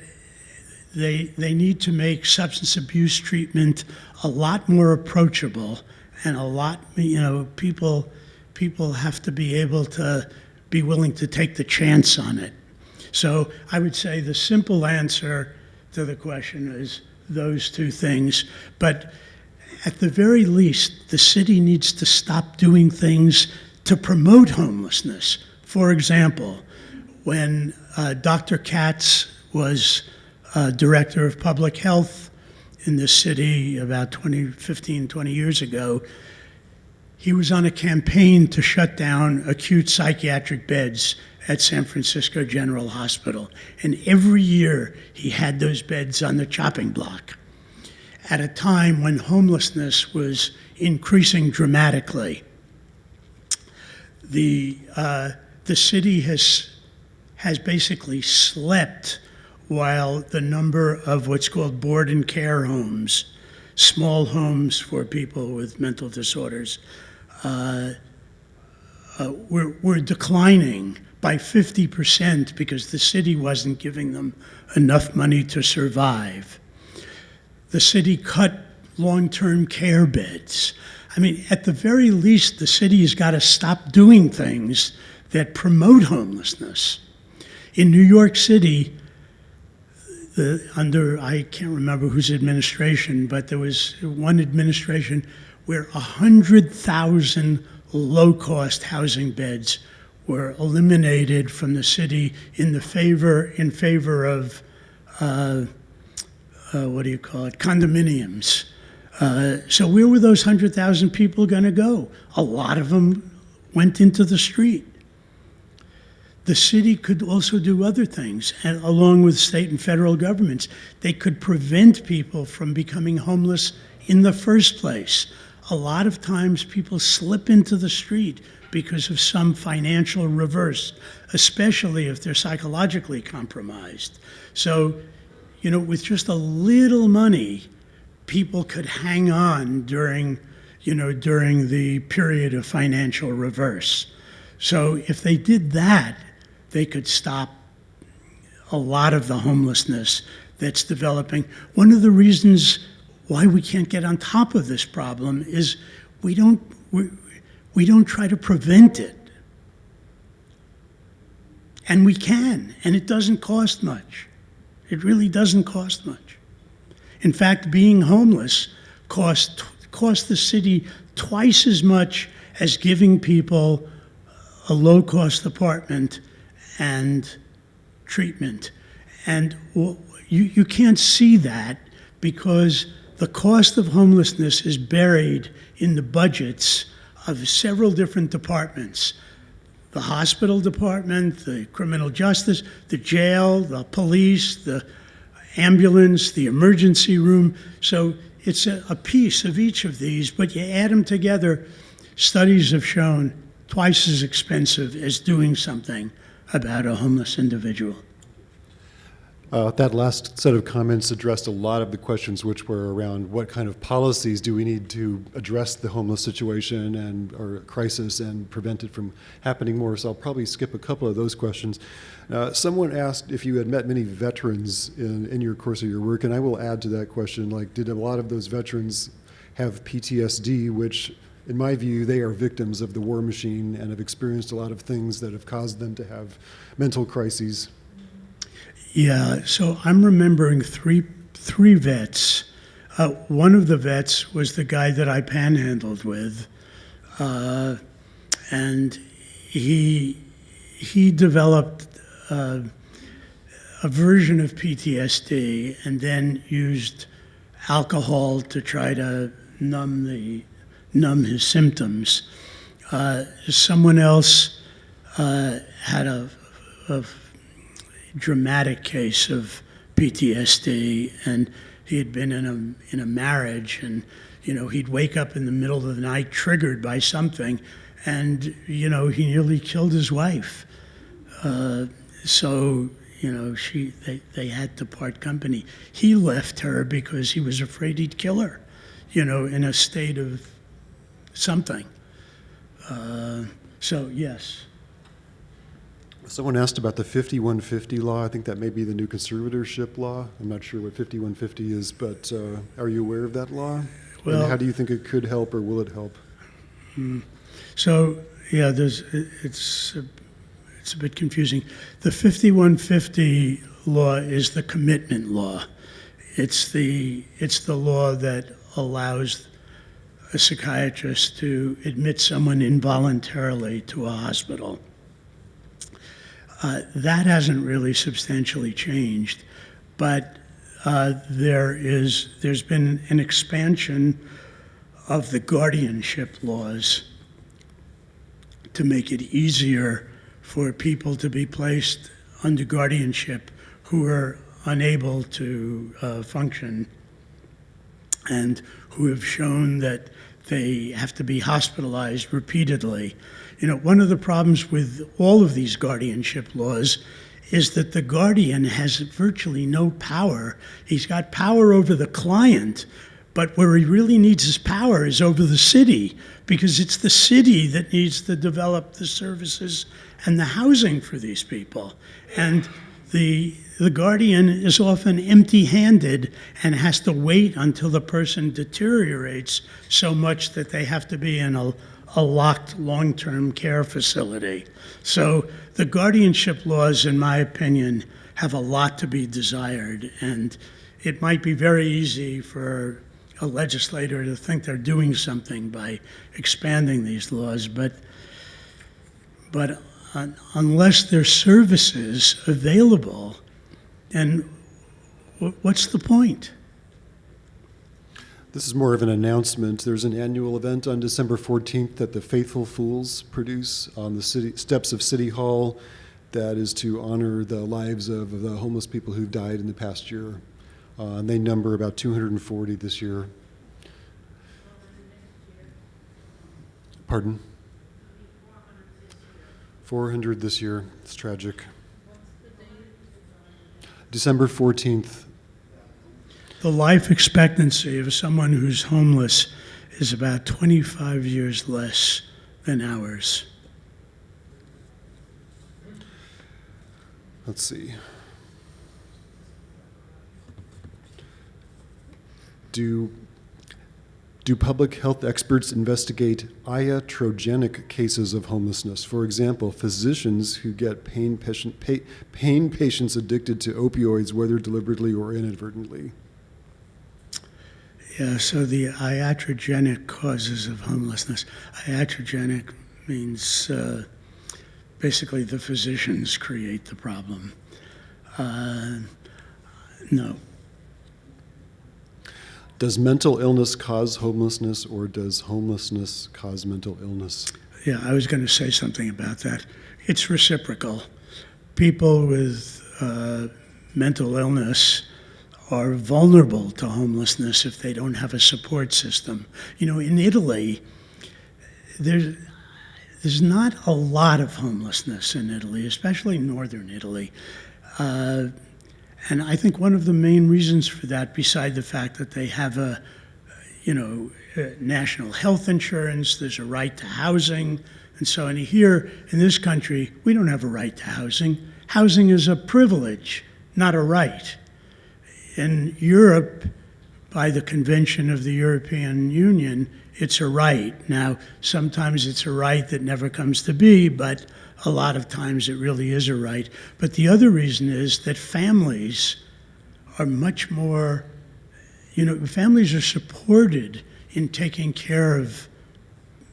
they need to make substance abuse treatment a lot more approachable, and a lot, you know, people have to be able to be willing to take the chance on it. So I would say the simple answer to the question is those two things. But at the very least, the city needs to stop doing things to promote homelessness. For example, when Dr. Katz was director of public health in this city about 20 years ago, he was on a campaign to shut down acute psychiatric beds at San Francisco General Hospital. And every year he had those beds on the chopping block at a time when homelessness was increasing dramatically. The city has basically slept while the number of what's called board and care homes, small homes for people with mental disorders, were declining by 50% because the city wasn't giving them enough money to survive. The city cut long-term care beds. I mean, at the very least, the city has got to stop doing things that promote homelessness. In New York City, I can't remember whose administration, but there was one administration where 100,000 low-cost housing beds were eliminated from the city in favor of condominiums. So where were those 100,000 people going to go? A lot of them went into the street. The city could also do other things, and along with state and federal governments. They could prevent people from becoming homeless in the first place. A lot of times people slip into the street because of some financial reverse, especially if they're psychologically compromised. So, you know, with just a little money, people could hang on during the period of financial reverse. So if they did that, they could stop a lot of the homelessness that's developing. One of the reasons why we can't get on top of this problem is we don't try to prevent it. And we can, and it doesn't cost much. It really doesn't cost much. In fact, being homeless costs the city twice as much as giving people a low-cost apartment and treatment. And you can't see that because the cost of homelessness is buried in the budgets of several different departments. The hospital department, the criminal justice, the jail, the police, the ambulance, the emergency room. So it's a piece of each of these, but you add them together, studies have shown twice as expensive as doing something about a homeless individual. That last set of comments addressed a lot of the questions which were around what kind of policies do we need to address the homeless situation or crisis and prevent it from happening more. So I'll probably skip a couple of those questions. Someone asked if you had met many veterans in your course of your work, and I will add to that question, like, did a lot of those veterans have PTSD, which in my view, they are victims of the war machine and have experienced a lot of things that have caused them to have mental crises? Yeah, so I'm remembering three vets. One of the vets was the guy that I panhandled with, and he developed a version of PTSD and then used alcohol to try to numb his symptoms. Someone else had a dramatic case of PTSD, and he had been in a marriage, and he'd wake up in the middle of the night triggered by something, and he nearly killed his wife. So they had to part company. He left her because he was afraid he'd kill her, in a state of something. So yes. Someone asked about the 5150 law. I think that may be the new conservatorship law. I'm not sure what 5150 is, but are you aware of that law? Well, and how do you think it could help, or will it help? So yeah, it's a bit confusing. The 5150 law is the commitment law. It's the law that allows a psychiatrist to admit someone involuntarily to a hospital. That hasn't really substantially changed, but there's been an expansion of the guardianship laws to make it easier for people to be placed under guardianship who are unable to function and who have shown that they have to be hospitalized repeatedly. One of the problems with all of these guardianship laws is that the guardian has virtually no power. He's got power over the client, but where he really needs his power is over the city, because it's the city that needs to develop the services and the housing for these people. And the guardian is often empty-handed and has to wait until the person deteriorates so much that they have to be in a locked long-term care facility. So the guardianship laws, in my opinion, have a lot to be desired, and it might be very easy for a legislator to think they're doing something by expanding these laws, but unless there's services available, then what's the point? This is more of an announcement. There's an annual event on December 14th that the Faithful Fools produce on the steps of City Hall that is to honor the lives of the homeless people who've died in the past year. And they number about 240 this year. Pardon? 400 this year. It's tragic. December 14th. The life expectancy of someone who's homeless is about 25 years less than ours. Let's see. Do public health experts investigate iatrogenic cases of homelessness? For example, physicians who get pain patients addicted to opioids, whether deliberately or inadvertently. Yeah, so the iatrogenic causes of homelessness. Iatrogenic means basically the physicians create the problem. No. Does mental illness cause homelessness, or does homelessness cause mental illness? Yeah, I was going to say something about that. It's reciprocal. People with mental illness are vulnerable to homelessness if they don't have a support system. You know, in Italy, there's not a lot of homelessness in Italy, especially northern Italy. And I think one of the main reasons for that, beside the fact that they have national health insurance, there's a right to housing, and so on. Here in this country, we don't have a right to housing. Housing is a privilege, not a right. In Europe, by the Convention of the European Union, it's a right. Now, sometimes it's a right that never comes to be, but a lot of times it really is a right. But the other reason is that families are much more, families are supported in taking care of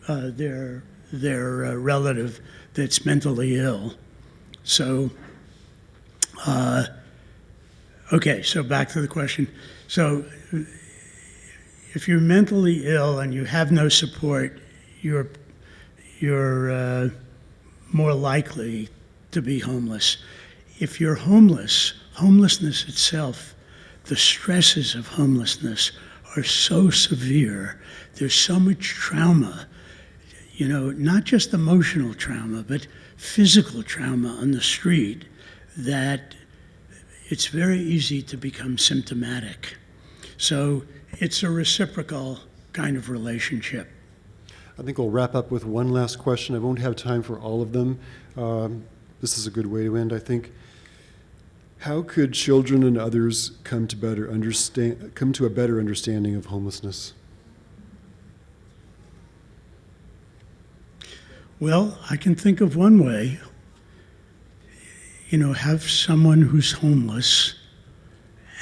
their relative that's mentally ill. So, okay, so back to the question. So if you're mentally ill and you have no support, you're more likely to be homeless. If you're homeless, homelessness itself, the stresses of homelessness are so severe. There's so much trauma, not just emotional trauma, but physical trauma on the street, that it's very easy to become symptomatic. So it's a reciprocal kind of relationship. I think we'll wrap up with one last question. I won't have time for all of them. This is a good way to end, I think. How could children and others come to a better understanding of homelessness? Well, I can think of one way. Have someone who's homeless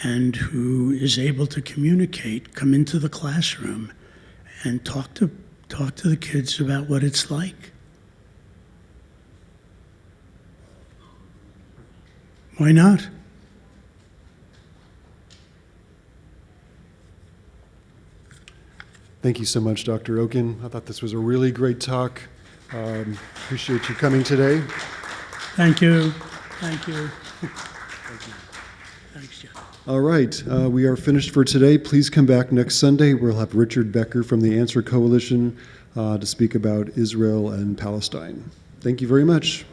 and who is able to communicate come into the classroom and talk to the kids about what it's like. Why not? Thank you so much, Dr. Okin. I thought this was a really great talk. Appreciate you coming today. Thank you. Thank you. Thanks, Jeff. All right, we are finished for today. Please come back next Sunday. We'll have Richard Becker from the Answer Coalition to speak about Israel and Palestine. Thank you very much.